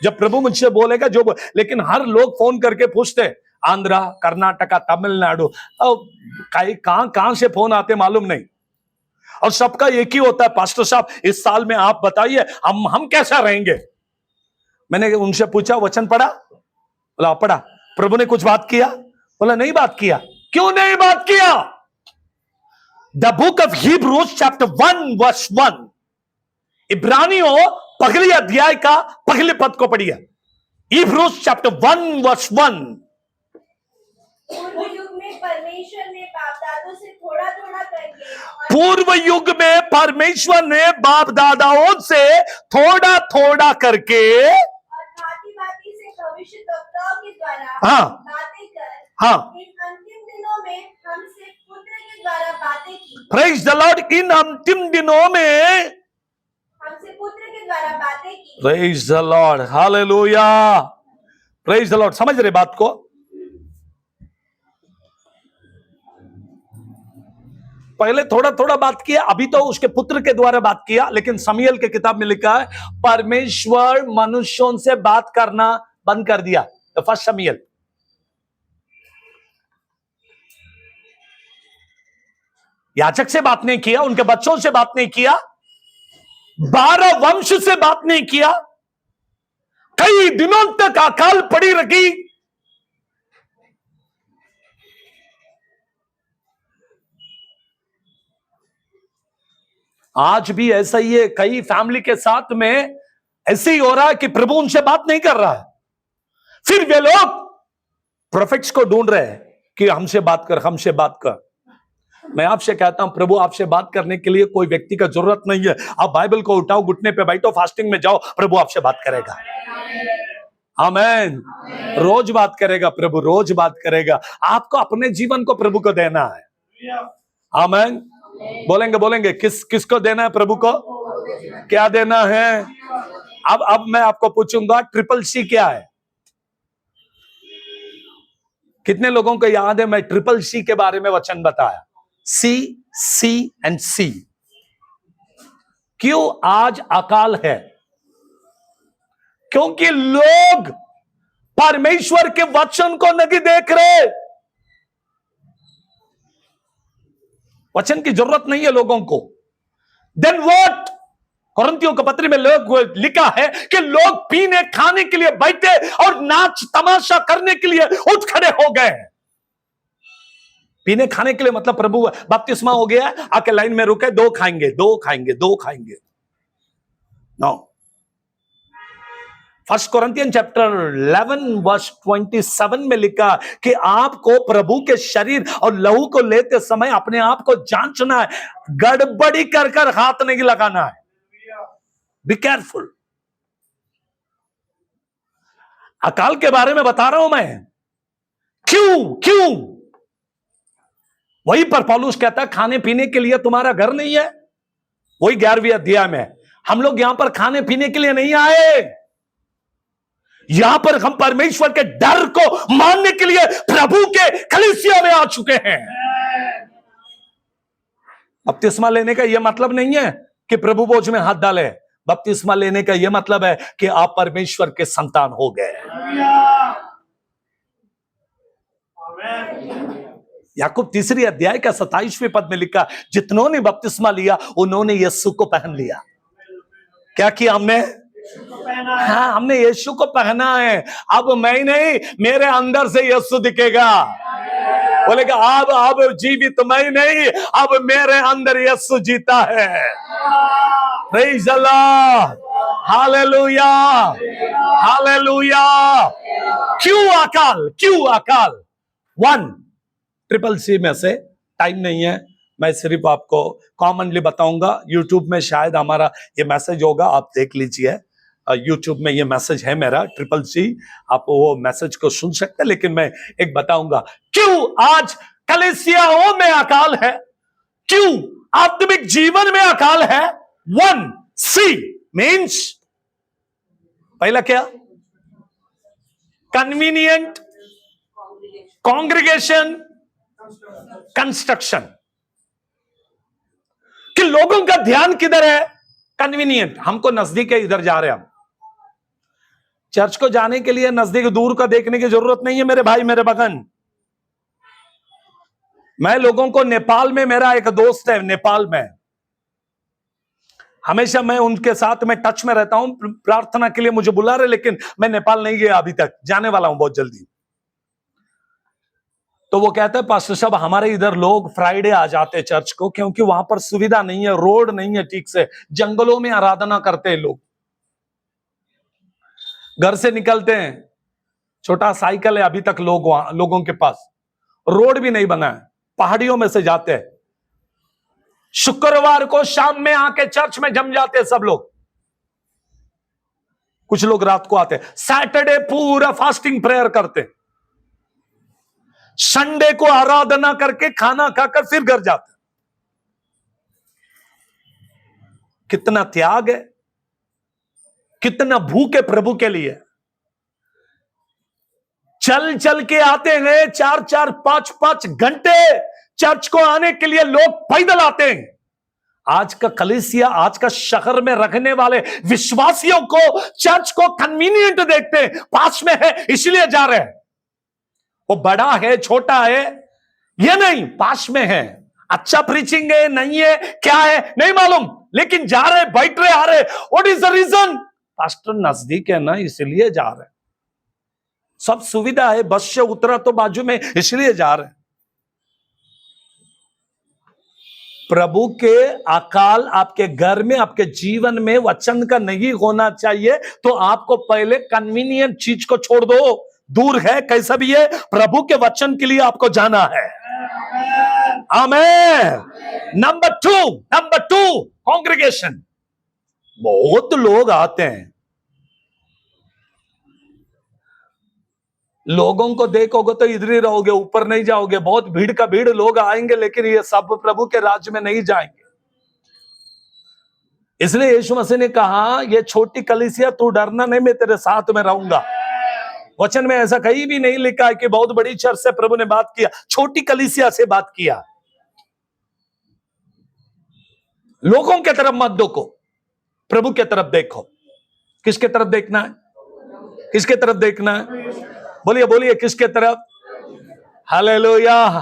जब प्रभु मुझसे बोलेगा जो लेकिन हर लोग फोन करके पूछते आंध्रा, कर्नाटका, तमिलनाडु, कहां से फोन आते मालूम नहीं, और सबका एक ही होता है पास्टर साहब इस साल में आप बताइए हम कैसा रहेंगे। मैंने उनसे पूछा वचन पढ़ा? बोला पढ़ा। प्रभु ने कुछ बात किया? बोला नहीं बात किया। क्यों नहीं बात किया? The book of Hebrews chapter 1 verse 1, इब्रानियों पहले अध्याय का पहले पद को पढ़िए। Hebrews chapter 1 verse 1। पूर्व युग में परमेश्वर ने बाप दादों से थोड़ा थोड़ा करके पूर्व युग में परमेश्वर ने बाप दादाओं से थोड़ा थोड़ा करके और भांति भांति से भविष्यद्वक्ताओं के द्वारा हाँ। बातें कर हाँ। इन अंतिम दिनों में हमसे पुत्र के द्वारा बातें की। Praise the Lord. इन अंतिम दिनों में हमसे पुत्र के द्वारा बातें की। Praise the Lord, hallelujah, praise the Lord. समझ रहे बात को? पहले थोड़ा थोड़ा बात किया, अभी तो उसके पुत्र के द्वारा बात किया। लेकिन शमूएल के किताब में लिखा है परमेश्वर मनुष्यों से बात करना बंद कर दिया। तो फर्स्ट शमूएल, याजक से बात नहीं किया, उनके बच्चों से बात नहीं किया, 12 वंश से बात नहीं किया, कई दिनों तक अकाल पड़ी रखी। आज भी ऐसा ही है, कई फैमिली के साथ में ऐसे ही हो रहा है कि प्रभु उनसे बात नहीं कर रहा है। फिर वे लोग प्रोफेट्स को ढूंढ रहे हैं कि हमसे बात कर, हमसे बात कर। मैं आपसे कहता हूं प्रभु आपसे बात करने के लिए कोई व्यक्ति का जरूरत नहीं है। आप बाइबल को उठाओ, घुटने पे बैठो, फास्टिंग में जाओ, प्रभु आपसे बात करेगा। आमीन। रोज बात करेगा प्रभु, रोज बात करेगा। आपको अपने जीवन को प्रभु को देना है। आमीन। बोलेंगे किसको देना है? प्रभु को। क्या देना है? अब मैं आपको पूछूंगा ट्रिपल सी क्या है? कितने लोगों को याद है मैं ट्रिपल सी के बारे में वचन बताया? सी एंड सी। क्यों आज अकाल है? क्योंकि लोग परमेश्वर के वचन को नहीं देख रहे। वचन की जरूरत नहीं है लोगों को। Then what? कोरिन्थियों के पत्र में लोग लिखा है कि लोग पीने खाने के लिए बैठे और नाच तमाशा करने के लिए उठ खड़े हो गए। पीने खाने के लिए मतलब प्रभु बपतिस्मा हो गया, आके लाइन में रुके, दो खाएंगे। No. First Corinthian chapter 11 verse 27 में लिखा कि आपको प्रभु के शरीर और लहू को लेते समय अपने आप को जांचना है, गड़बड़ी कर हाथ नहीं लगाना है। Be careful. अकाल के बारे में बता रहा हूं मैं। क्यों? वही पर पौलुस कहता है खाने पीने के लिए तुम्हारा घर नहीं है। वही 11वें अध्याय में हम लोग यहां पर खाने पीने के लिए नहीं आए, यहां पर हम परमेश्वर के डर को मानने के लिए प्रभु के कलीसिया में आ चुके हैं। बपतिस्मा लेने का यह मतलब नहीं है कि प्रभु बोझ में हाथ डाले। बपतिस्मा लेने का यह मतलब है कि आप परमेश्वर के संतान हो गए। याकूब 3 अध्याय का 27वें पद में लिखा, जितनों ने बपतिस्मा लिया उन्होंने यीशु को पहन लिया। क्या किया हमने? हाँ, हमने यीशु को पहना है। अब मैं नहीं, मेरे अंदर से यीशु दिखेगा। बोलेगा अब जीवित मैं नहीं, अब मेरे अंदर यीशु जीता है। Praise the Lord, hallelujah, hallelujah. क्यों अकाल? क्यों अकाल? 1CCC में से, टाइम नहीं है, मैं सिर्फ आपको कॉमनली बताऊंगा। यूट्यूब में शायद हमारा ये मैसेज होगा, आप देख लीजिए। यूट्यूब में ये मैसेज है मेरा CCC, आप वो मैसेज को सुन सकते हैं। लेकिन मैं एक बताऊंगा, क्यों आज कलीसियाओं में अकाल है, क्यों आत्मिक जीवन में अकाल है। 1C मीन्स, पहला क्या? Convenient, congregation, construction. कि लोगों का ध्यान किधर है? कन्वीनियंट, हमको नजदीक है, इधर जा रहे हैं हम। चर्च को जाने के लिए नजदीक दूर का देखने की जरूरत नहीं है मेरे भाई, मेरे बहन। मैं लोगों को, नेपाल में मेरा एक दोस्त है, नेपाल में, हमेशा मैं उनके साथ में टच में रहता हूं, प्रार्थना के लिए मुझे बुला रहे, लेकिन मैं नेपाल नहीं गया अभी तक, जाने वाला हूं बहुत जल्दी। तो वो कहते हैं, पास्टर साहब हमारे इधर लोग फ्राइडे आ जाते हैं चर्च को, क्योंकि वहां पर सुविधा नहीं है, रोड नहीं है ठीक से, जंगलों में आराधना करते हैं लोग। घर से निकलते हैं, छोटा साइकिल है अभी तक लोगों के पास, रोड भी नहीं बना है, पहाड़ियों में से जाते हैं। शुक्रवार को शाम में आके चर्च में जम जाते हैं सब लोग, कुछ लोग रात को आते हैं। सैटरडे पूरा फास्टिंग प्रेयर करते, संडे को आराधना करके खाना खाकर फिर घर जाते। कितना त्याग है, कितना भूख है प्रभु के लिए। चल चल के आते हैं, 4-4, 5-5 घंटे चर्च को आने के लिए लोग पैदल आते हैं। आज का कलीसिया, आज का शहर में रहने वाले विश्वासियों को चर्च को कन्वीनियंट देखते हैं, पास में है इसलिए जा रहे हैं। वो बड़ा है छोटा है ये नहीं, पास में है, अच्छा प्रीचिंग है नहीं है, क्या है नहीं मालूम, लेकिन जा रहे, बैठ रहे, आ रहे। What is the reason? Pastor नजदीक है ना, इसलिए जा रहे। सब सुविधा है, बस से उतरा तो बाजू में, इसलिए जा रहे। प्रभु के अकाल आपके घर में, आपके जीवन में वचन का नहीं होना चाहिए, तो आपको पहले कन्वीनियंट चीज को छोड़ दो। दूर है कैसा भी है, प्रभु के वचन के लिए आपको जाना है। आमेन। Number two congregation. बहुत लोग आते हैं, लोगों को देखोगे तो इधर ही रहोगे, ऊपर नहीं जाओगे। बहुत भीड़ का भीड़ लोग आएंगे, लेकिन ये सब प्रभु के राज्य में नहीं जाएंगे। इसलिए यीशु मसीह ने कहा, ये छोटी कलीसिया तू डरना नहीं, मैं तेरे साथ में रहूंगा। वचन में ऐसा कहीं भी नहीं लिखा है कि बहुत बड़ी चर्च से प्रभु ने बात किया, छोटी कलीसिया से बात किया। लोगों के तरफ मत देखो, प्रभु के तरफ देखो। किसके तरफ देखना है? किसके तरफ देखना है? बोलिए बोलिए, किसके तरफ? हालेलुया।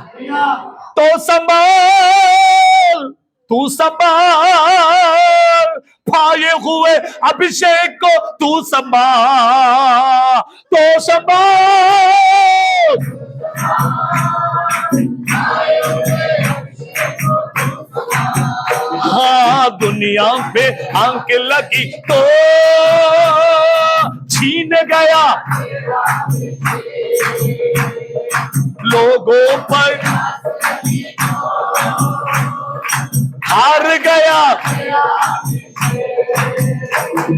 तो संभाल, तू संभाल, पाए हुए अभिषेक को तू संभाल, तो संभाल। हाँ, दुनिया पे आंख लगी तो छीन गया, लोगों पर हार गया।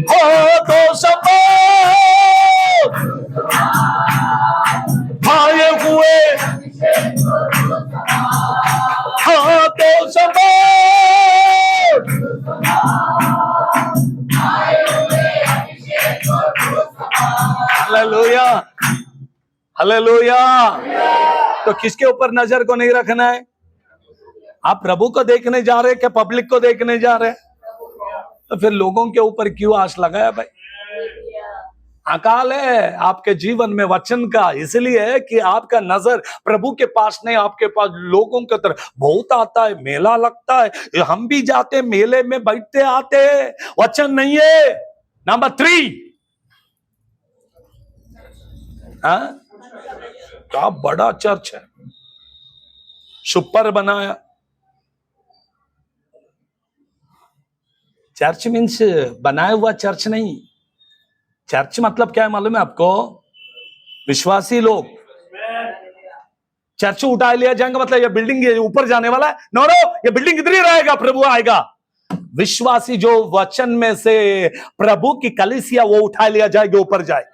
हो तो संभाल, भाए हुए, हाँ तो संभाल। Hallelujah, hallelujah. तो किसके ऊपर नजर को नहीं रखना है? आप प्रभु को देखने जा रहे हैं क्या पब्लिक को देखने जा रहे हैं? तो फिर लोगों के ऊपर क्यों आस लगाया भाई? अकाल है आपके जीवन में वचन का, इसलिए कि आपका नजर प्रभु के पास नहीं, आपके पास लोगों की तरफ बहुत आता है, मेला लगता है, हम भी जाते मेले में बैठते आते हैं, वचन नहीं है। नंबर 3, क्या बड़ा चर्च है, सुपर बनाया। चर्च मीन्स बनाया हुआ चर्च नहीं, चर्च मतलब क्या है मालूम है आपको? विश्वासी लोग। चर्च उठा लिया जाएगा मतलब ये बिल्डिंग ये ऊपर जाने वाला है, नो नो, ये बिल्डिंग इधर ही रहेगा, प्रभु आएगा। विश्वासी जो वचन में से प्रभु की कलीसिया वो उठा लिया जाएगा, ऊपर जाएगी।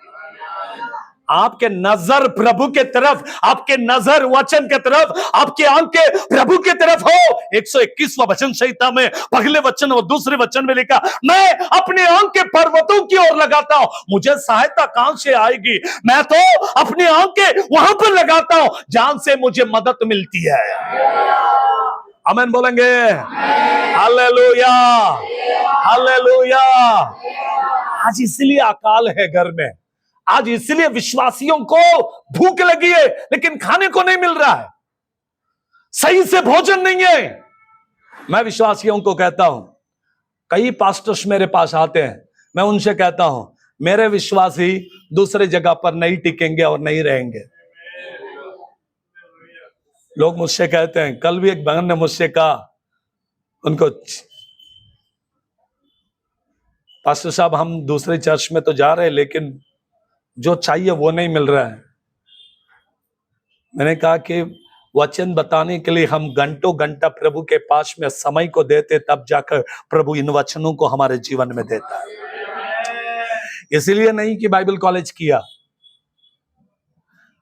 आपके नजर प्रभु के तरफ, आपके नजर वचन के तरफ, आपकी आंखें प्रभु की तरफ हो। 121वां वचन संहिता में पहले वचन और दूसरे वचन में लिखा, मैं अपने आंखें पर्वतों की ओर लगाता हूं, मुझे सहायता कहां से आएगी? मैं तो अपनी आंखें वहां पर लगाता हूं जहां से मुझे मदद मिलती है। आमीन बोलेंगे? Hallelujah, hallelujah. आज इसलिए अकाल है घर में, आज इसलिए विश्वासियों को भूख लगी है लेकिन खाने को नहीं मिल रहा है, सही से भोजन नहीं है। मैं विश्वासियों को कहता हूं, कई पास्टर्स मेरे पास आते हैं, मैं उनसे कहता हूं मेरे विश्वासी दूसरे जगह पर नहीं टिकेंगे और नहीं रहेंगे। लोग मुझसे कहते हैं, कल भी एक बहन ने मुझसे कहा, उनको, पास्टर साहब हम दूसरे चर्च में तो जा रहे हैं लेकिन जो चाहिए वो नहीं मिल रहा है। मैंने कहा कि वचन बताने के लिए हम घंटों घंटा प्रभु के पास में समय को देते, तब जाकर प्रभु इन वचनों को हमारे जीवन में देता है। इसलिए नहीं कि बाइबल कॉलेज किया,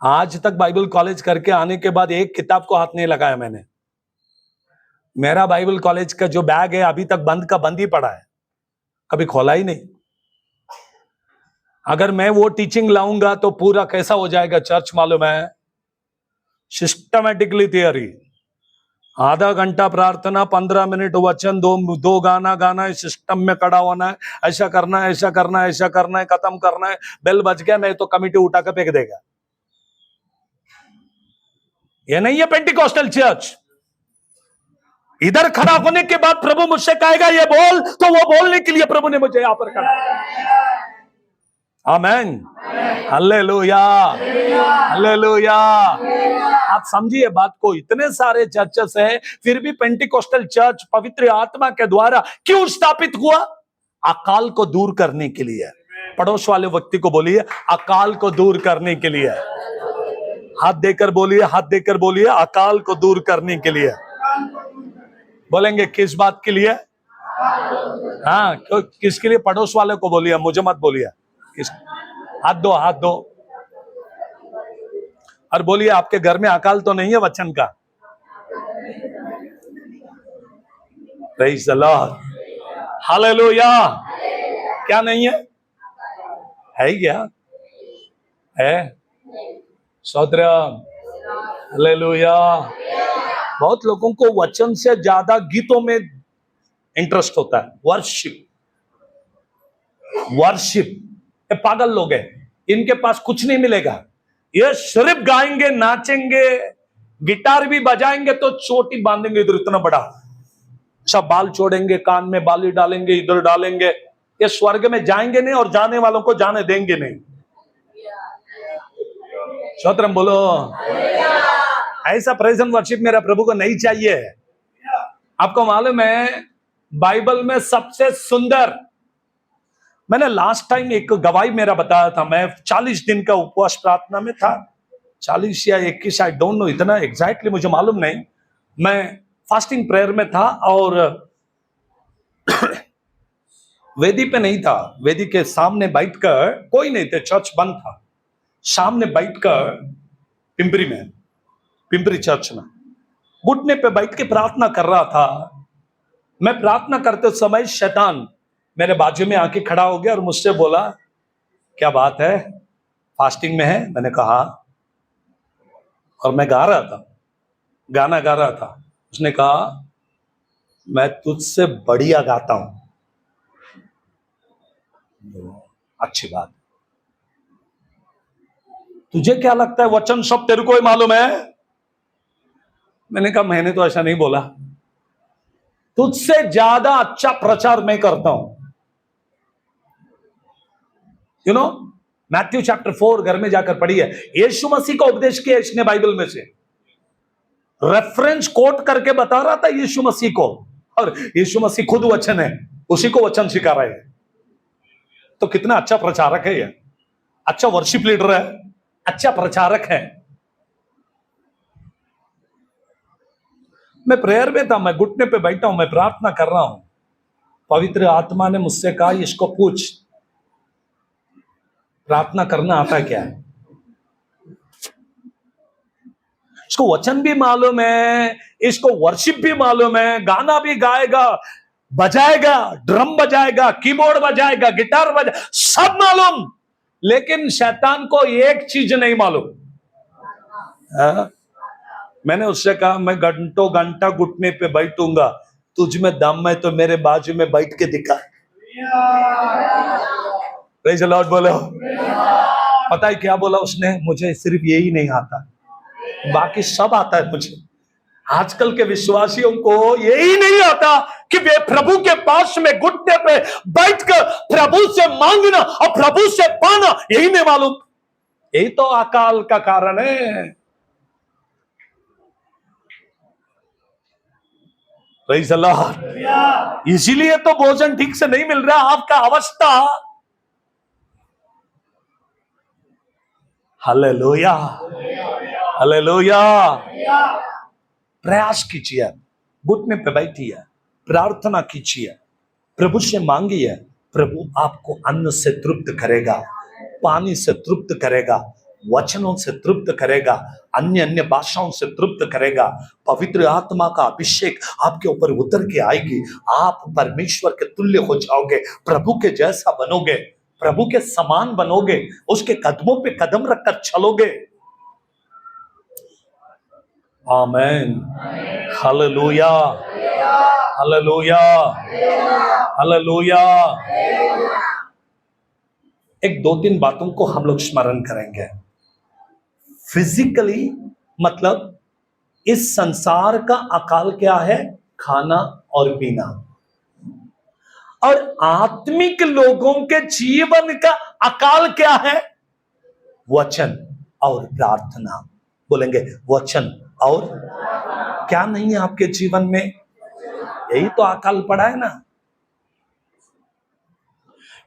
आज तक बाइबल कॉलेज करके आने के बाद एक किताब को हाथ नहीं लगाया मैंने। मेरा बाइबल कॉलेज का जो बैग है अभी तक बंद का बंद ही पड़ा है, कभी खोला ही नहीं। अगर मैं वो टीचिंग लाऊंगा तो पूरा कैसा हो जाएगा चर्च मालूम है? सिस्टमैटिकली थियरी, आधा घंटा प्रार्थना, 15 मिनट वचन, दो गाना गाना है, सिस्टम में खड़ा होना है, ऐसा करना है, ऐसा करना है, ऐसा करना है, खत्म करना है, बेल बज गया नहीं तो कमिटी उठा कर फेंक देगा। ये नहीं है पेंटिकॉस्टल चर्च। इधर खड़ा होने के बाद प्रभु मुझसे कहेगा ये बोल, तो वो बोलने के लिए प्रभु ने मुझे यहां पर कहा। आमेन, हालेलुया, हालेलुया। आप समझिए बात को, इतने सारे चर्चेस हैं फिर भी पेंटिकोस्टल चर्च पवित्र आत्मा के द्वारा क्यों स्थापित हुआ? अकाल को दूर करने के लिए। पड़ोस वाले व्यक्ति को बोलिए, अकाल को दूर करने के लिए। हाथ देकर बोलिए, हाथ देकर बोलिए, अकाल को दूर करने के लिए। बोलेंगे किस बात के लिए? हाँ, किसके लिए? पड़ोस वाले को बोलिए, मुझे मत बोलिए। हाथ दो, हाथ दो और बोलिए, आपके घर में अकाल तो नहीं है वचन का? Praise the Lord, hallelujah. क्या नहीं है? है क्या? है। स्तोत्रम, हालेलुया। बहुत लोगों को वचन से ज्यादा गीतों में इंटरेस्ट होता है। वर्शिप, वर्शिप, ये पागल लोग हैं, इनके पास कुछ नहीं मिलेगा। ये सिर्फ गाएंगे, नाचेंगे, गिटार भी बजाएंगे तो चोटी बांधेंगे इधर इतना बड़ा, सब बाल छोड़ेंगे, कान में बाली डालेंगे, इधर डालेंगे। ये स्वर्ग में जाएंगे नहीं और जाने वालों को जाने देंगे नहीं। स्तोत्रम बोलो। ऐसा प्रेज़ एंड वर्शिप मेरा प्रभु को नहीं चाहिए। आपको मालूम है बाइबल में सबसे सुंदर, मैंने लास्ट टाइम एक गवाही मेरा बताया था, मैं 40 दिन का उपवास प्रार्थना में था, 40 या 21, आई डोंट नो, इतना एग्जैक्टली मुझे मालूम नहीं। मैं फास्टिंग प्रेयर में था और वेदी पे नहीं था, वेदी के सामने बैठकर, कोई नहीं थे, चर्च बंद था, सामने बैठकर पिंपरी चर्च में घुटने पे बैठ के प्रार्थना कर रहा था। मैं प्रार्थना करते समय शैतान मेरे बाजू में आके खड़ा हो गया और मुझसे बोला, क्या बात है, फास्टिंग में है? मैंने कहा, और मैं गा रहा था, गाना गा रहा था। उसने कहा, मैं तुझसे बढ़िया गाता हूं। अच्छी बात, तुझे क्या लगता है वचन सब तेरे को ही मालूम है? मैंने कहा मैंने तो ऐसा नहीं बोला, तुझसे ज्यादा अच्छा प्रचार मैं करता हूं। यू नो, मैथ्यू चैप्टर 4 घर में जाकर पढ़ी है, यीशु मसीह का उपदेश किया इसने बाइबल में से, रेफरेंस कोट करके बता रहा था यीशु मसीह को, और यीशु मसीह खुद वचन है, उसी को वचन सिखा रहे हैं। तो कितना अच्छा प्रचारक है ये, अच्छा वर्शिप लीडर है, अच्छा प्रचारक है। मैं प्रेयर में था, मैं घुटने पे बैठा हूं, मैं प्रार्थना कर रहा हूं, पवित्र आत्मा ने मुझसे कहा इसको पूछ, प्रार्थना करना आता क्या है? इसको वचन भी मालूम है, इसको वर्शिप भी मालूम है, गाना भी गाएगा, बजाएगा, ड्रम बजाएगा, कीबोर्ड बजाएगा, गिटार बजा, सब मालूम, लेकिन शैतान को एक चीज नहीं मालूम। मैंने उससे कहा मैं घंटों घंटा घुटने पे बैठूंगा, तुझ में दम है तो मेरे बाजू में बैठ के दिखा। प्रेज़ द लॉर्ड बोलो। पता है क्या बोला उसने? मुझे सिर्फ यही नहीं आता, बाकी सब आता है मुझे। आजकल के विश्वासियों को यही नहीं आता कि वे प्रभु के पास में घुटने पे बैठकर प्रभु से मांगना और प्रभु से पाना, यही नहीं मालूम। यही तो अकाल का कारण है। Praise the Lord. इसीलिए तो भोजन ठीक से नहीं मिल रहा आपका अवस्था। Hallelujah, hallelujah. प्रयास कीजिए, घुटने पे बैठिए, प्रार्थना कीजिए, प्रभु से मांगिए, प्रभु आपको अन्न से तृप्त करेगा, पानी से तृप्त करेगा, वचनों से तृप्त करेगा, अन्य अन्य भाषाओं से तृप्त करेगा। पवित्र आत्मा का अभिषेक आपके ऊपर उतर के आएगी, आप परमेश्वर के तुल्य हो जाओगे, प्रभु के जैसा बनोगे, प्रभु के समान बनोगे, उसके कदमों पे कदम रखकर चलोगे। आमेन, हालेलुया, हालेलुया, हालेलुया। एक दो तीन बातों को हम लोग स्मरण करेंगे। फिजिकली मतलब इस संसार का अकाल क्या है? खाना और पीना। और आत्मिक लोगों के जीवन का अकाल क्या है? वचन और प्रार्थना। बोलेंगे वचन और क्या नहीं है आपके जीवन में? यही तो अकाल पड़ा है ना।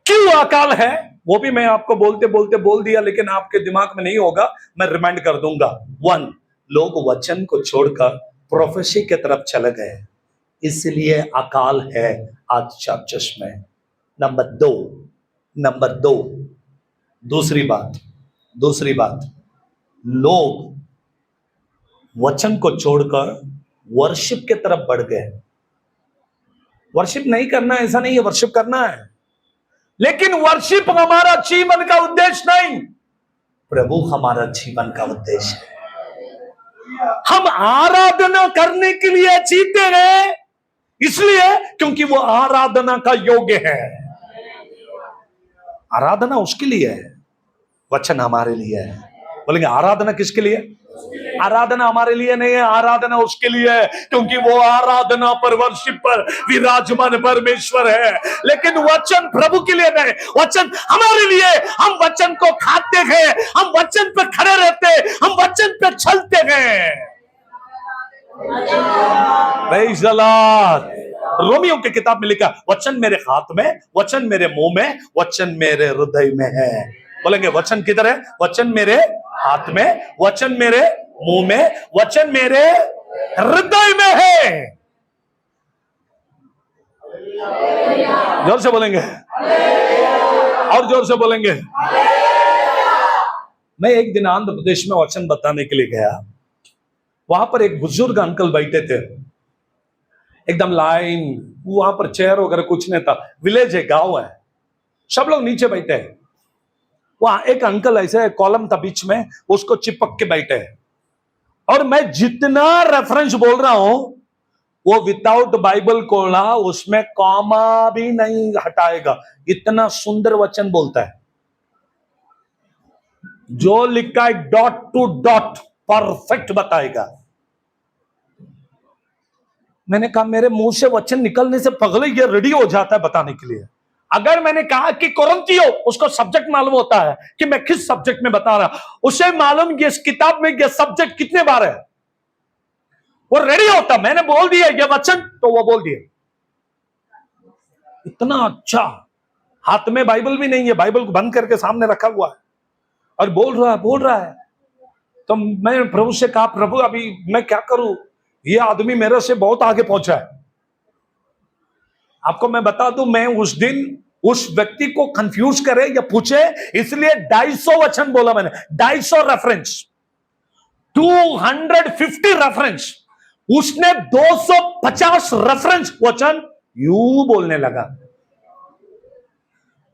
क्यों अकाल है वो भी मैं आपको बोलते बोलते बोल दिया, लेकिन आपके दिमाग में नहीं होगा, मैं रिमाइंड कर दूंगा। 1, लोग वचन को छोड़कर प्रोफेसी की तरफ चले गए, इसलिए अकाल है आज चर्चेस में। नंबर 2, दूसरी बात, लोग वचन को छोड़कर वर्शिप की तरफ बढ़ गए। वर्शिप नहीं करना ऐसा नहीं है, वर्शिप करना है, लेकिन वर्शिप हमारा जीवन का उद्देश्य नहीं, प्रभु हमारा जीवन का उद्देश्य है। हम आराधना करने के लिए जीते हैं, इसलिए क्योंकि वो आराधना का योग्य है। आराधना उसके लिए है, वचन हमारे लिए है। बोलेंगे आराधना किसके लिए? आराधना हमारे लिए नहीं है, आराधना उसके लिए है, क्योंकि वो आराधना पर, वर्शिप पर विराजमान परमेश्वर है। लेकिन वचन प्रभु के लिए नहीं, वचन हमारे लिए। हम वचन को खाते हैं, हम वचन पे खड़े रहते हैं, हम वचन पे चलते हैं। Praise the Lord. रोमियो की किताब में लिखा, वचन मेरे हाथ में, वचन मेरे मुंह में, वचन मेरे हृदय में है। बोलेंगे वचन किधर है? वचन मेरे हाथ में, वचन मेरे मुंह में, वचन मेरे हृदय में है। जोर से बोलेंगे, और जोर से बोलेंगे। मैं एक दिन आंध्र प्रदेश में वचन बताने के लिए गया। वहां पर एक बुजुर्ग अंकल बैठे थे, एकदम लाइन, वहां पर चेयर वगैरह कुछ नहीं था, विलेज है, गांव है, सब लोग नीचे बैठे हैं। वहां एक अंकल ऐसे कॉलम था बीच में, उसको चिपक के बैठे हैं, और मैं जितना रेफरेंस बोल रहा हूं वो विदाउट बाइबल खोला, उसमें कॉमा भी नहीं हटाएगा, इतना सुंदर वचन बोलता है। जो लिखा है डॉट टू डॉट परफेक्ट बताएगा। मैंने कहा मेरे मुंह से वचन निकलने से पगले ये रेडी हो जाता है बताने के लिए। अगर मैंने कहा कि कोरिन्थियो, उसको सब्जेक्ट मालूम होता है कि मैं किस सब्जेक्ट में बता रहा, उसे मालूम कि इस किताब में ये सब्जेक्ट कितने बार है, वो रेडी होता। मैंने बोल दिया ये वचन, तो वो बोल दिया। इतना अच्छा, हाथ में बाइबल भी नहीं है, बाइबल को बंद करके सामने रखा हुआ है और बोल रहा है। तो मैं प्रभु से कहा, प्रभु अभी मैं क्या करूं, ये आदमी मेरे से बहुत आगे पहुंचा है। आपको मैं बता दूं, मैं उस दिन उस व्यक्ति को कंफ्यूज करे या पूछे, इसलिए 250 वचन बोला मैंने, 250 रेफरेंस, 250 रेफरेंस। उसने 250 रेफरेंस वचन यूं बोलने लगा।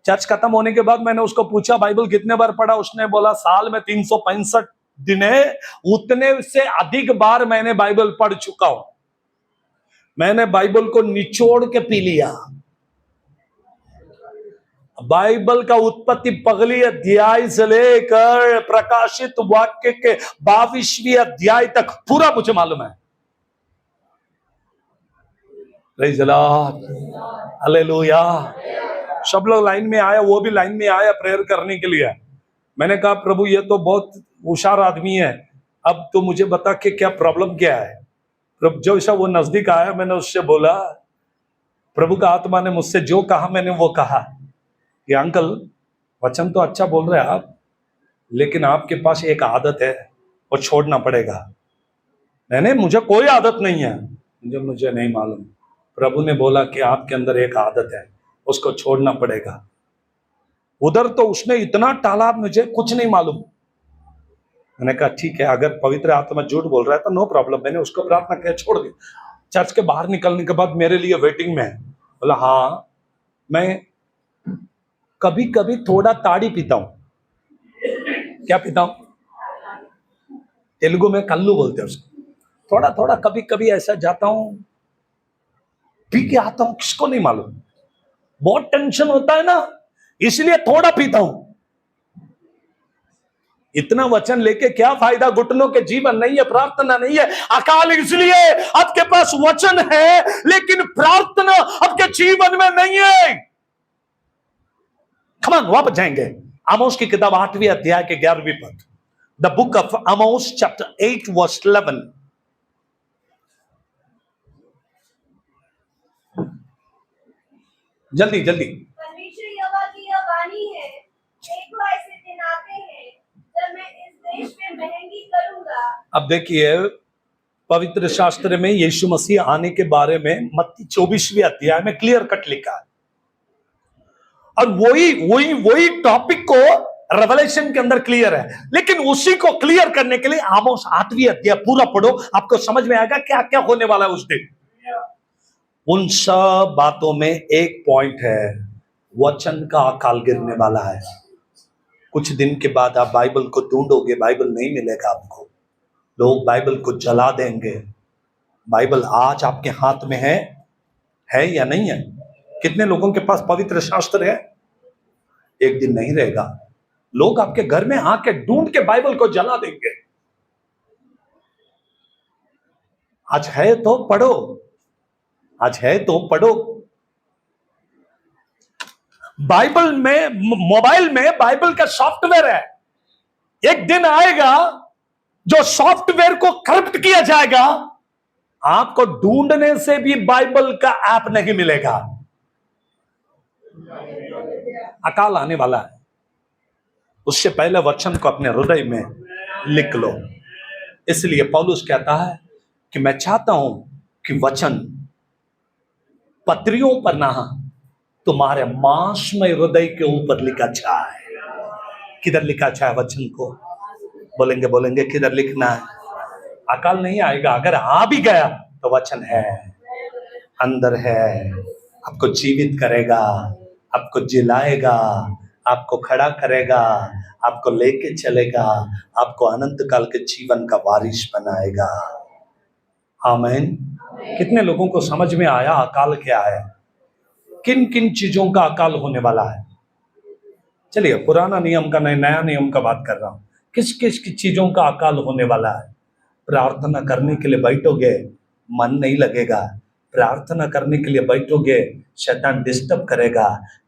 चर्च खत्म होने के बाद मैंने उसको पूछा बाइबल कितने बार पढ़ा, उसने बोला साल में 365 दिन है, उतने से अधिक बार मैंने बाइबल पढ़ चुका हूं। मैंने बाइबल को निचोड़ के पी लिया। बाइबल का उत्पत्ति पगली अध्याय से लेकर प्रकाशित वाक्य के 22वीं अध्याय तक पूरा मुझे मालूम है। Praise the Lord, hallelujah. सब लोग लाइन में आया, वो भी लाइन में आया प्रेयर करने के लिए। मैंने कहा प्रभु ये तो बहुत होशियार आदमी है, अब तो मुझे बता कि क्या प्रॉब्लम क्या है। प्रभु जैसा वो नजदीक आया, मैंने उससे बोला, प्रभु का आत्मा ने मुझसे जो कहा मैंने वो कहा कि अंकल वचन तो अच्छा बोल रहे हैं आप, लेकिन आपके पास एक आदत है, वो छोड़ना पड़ेगा। मैंने मुझे कोई आदत नहीं है, मुझे नहीं मालूम। प्रभु ने बोला कि आपके अंदर एक आदत है, उसको छोड़ना पड़ेगा। उधर तो उसने इतना टाला, मुझे कुछ नहीं मालूम। मैंने कहा ठीक है, अगर पवित्र आत्मा झूठ बोल रहा है तो नो प्रॉब्लम। मैंने उसको प्रार्थना किया, छोड़ दिया। चर्च के बाहर निकलने के बाद मेरे लिए वेटिंग में है। बोला हाँ, मैं कभी कभी थोड़ा ताड़ी पीता हूं। क्या पीता हूं? तेलुगु में कल्लू बोलते हैं उसको। थोड़ा थोड़ा कभी कभी ऐसा जाता हूं, पी के आता हूं, किसको नहीं मालूम। बहुत टेंशन होता है ना, इसलिए थोड़ा पीता हूं। इतना वचन लेके क्या फायदा, घुटनों के जीवन नहीं है, प्रार्थना नहीं है। अकाल इसलिए आपके पास वचन है लेकिन प्रार्थना आपके जीवन में नहीं है। कमान वापस जाएंगे आमोस की किताब 8वें अध्याय के 11वें पद। The book of Amos chapter 8 verse 11। जल्दी जल्दी। परमेश्वर यहोवा की यह वाणी है, देखो ऐसे दिन आते हैं जब मैं इस देश में महंगी करूंगा। अब देखिए पवित्र शास्त्र में यीशु मसीह आने के बारे में मत्ती 24वें अध्याय में क्लियर कट लिखा है, और वही टॉपिक को रेवलेशन के अंदर क्लियर है। लेकिन उसी को क्लियर करने के लिए आमोस 8वीं अध्याय पूरा पढ़ो, आपको समझ में आएगा क्या क्या होने वाला है उस दिन। उन सब बातों में एक पॉइंट है, वचन का अकाल गिरने वाला है। कुछ दिन के बाद आप बाइबल को ढूंढोगे, बाइबल नहीं मिलेगा आपको। लोग बाइबल को जला देंगे। बाइबल आज आपके हाथ में है या नहीं है? कितने लोगों के पास पवित्र शास्त्र है? एक दिन नहीं रहेगा, लोग आपके घर में आके ढूंढ के बाइबल को जला देंगे। आज है तो पढ़ो, आज है तो पढ़ो। बाइबल में, मोबाइल में बाइबल का सॉफ्टवेयर है। एक दिन आएगा जो सॉफ्टवेयर को करप्ट किया जाएगा, आपको ढूंढने से भी बाइबल का ऐप नहीं मिलेगा। अकाल आने वाला है, उससे पहले वचन को अपने हृदय में लिख लो। इसलिए पौलुस कहता है कि मैं चाहता हूं कि वचन पत्रियों पर ना, तुम्हारे मांसमय हृदय के ऊपर लिखा जाए। किधर लिखा जाए वचन को? बोलेंगे किधर लिखना है? अकाल नहीं आएगा, अगर आ भी गया तो वचन है, अंदर है, आपको जीवित करेगा, आपको जिलाएगा, आपको खड़ा करेगा, आपको लेके चलेगा, आपको अनंत काल के जीवन का वारिस बनाएगा। आमीन। कितने लोगों को समझ में आया अकाल क्या है, किन किन चीजों का अकाल होने वाला है? चलिए पुराना नियम का नहीं, नया नियम का बात कर रहा हूं। किस किस की चीजों का अकाल होने वाला है। प्रार्थना करने के लिए बैठोगे, मन नहीं लगेगा। प्रार्थना करने के लिए बैठोगे, शैतान डिस्टर्ब करेगा।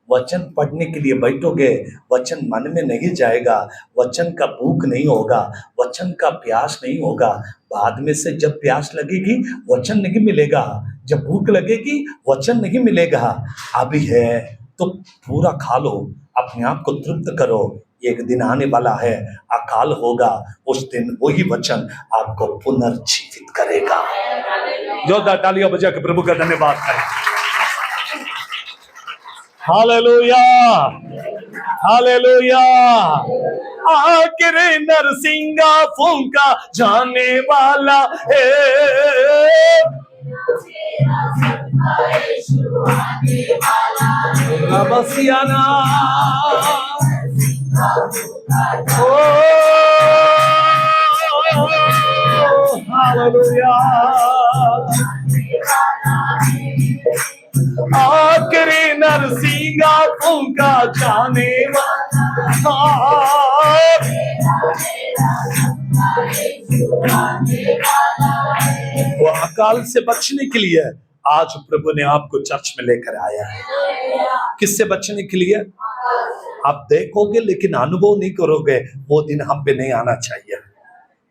वचन पढ़ने के लिए बैठोगे, वचन मन में नहीं जाएगा, वचन का भूख नहीं होगा, वचन का प्यास नहीं होगा। बाद में से जब प्यास लगेगी वचन नहीं मिलेगा, जब भूख लगेगी वचन नहीं मिलेगा। अभी है तो पूरा खा लो, अपने आप को तृप्त करो। एक दिन आने वाला है, अकाल होगा, उस दिन वही वचन आपको पुनर्जीवित करेगा। जोरदार तालियां बजा के प्रभु का धन्यवाद करें। Hallelujah, hallelujah. आखिर नरसिंगा फूंका जाने वाला है, रबसियाना ओ हालेलुया। आखिरी नरसिंगा फूंका जाने वाला, वो अकाल से बचने के लिए आज प्रभु ने आपको चर्च में लेकर आया है। किससे बचने के लिए? आप देखोगे लेकिन अनुभव नहीं करोगे, वो दिन हम पे नहीं आना चाहिए।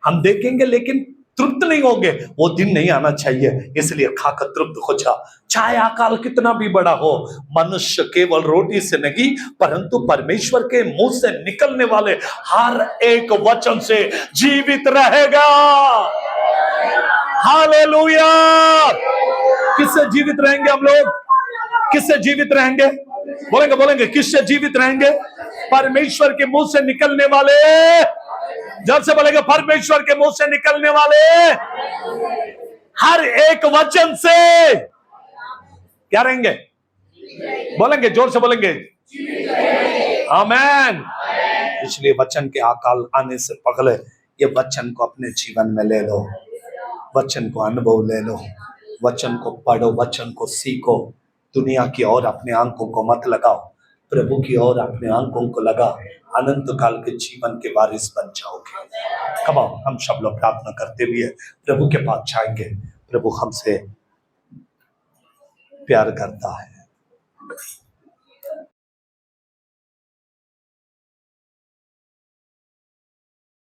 हम देखेंगे लेकिन तृप्त नहीं होंगे, वो दिन नहीं आना चाहिए। इसलिए खाकर तृप्त हो जा। चाहे अकाल कितना भी बड़ा हो, मनुष्य केवल रोटी से नहीं परंतु परमेश्वर के मुंह से निकलने वाले हर एक वचन से जीवित रहेगा। हालेलुया। किससे जीवित रहेंगे हम लोग? किससे जीवित रहेंगे? बोलेंगे बोलेंगे, किससे जीवित रहेंगे? परमेश्वर के मुंह से निकलने वाले, जब से बोलेंगे परमेश्वर के मुंह से निकलने वाले हर एक वचन से क्या रहेंगे? बोलेंगे, जोर से बोलेंगे, आमीन। इसलिए वचन के अकाल आने से पहले ये वचन को अपने जीवन में ले लो, वचन को अनुभव ले लो, वचन को पढ़ो, वचन को सीखो। दुनिया की ओर अपने आंखों को मत लगाओ, प्रभु की ओर अपने आंखों को लगाओ। अनंत काल के जीवन के वारिस बन जाओगे। कब हम सब लोग प्रार्थना करते हुए प्रभु के पास जाएंगे। प्रभु हमसे प्यार करता है।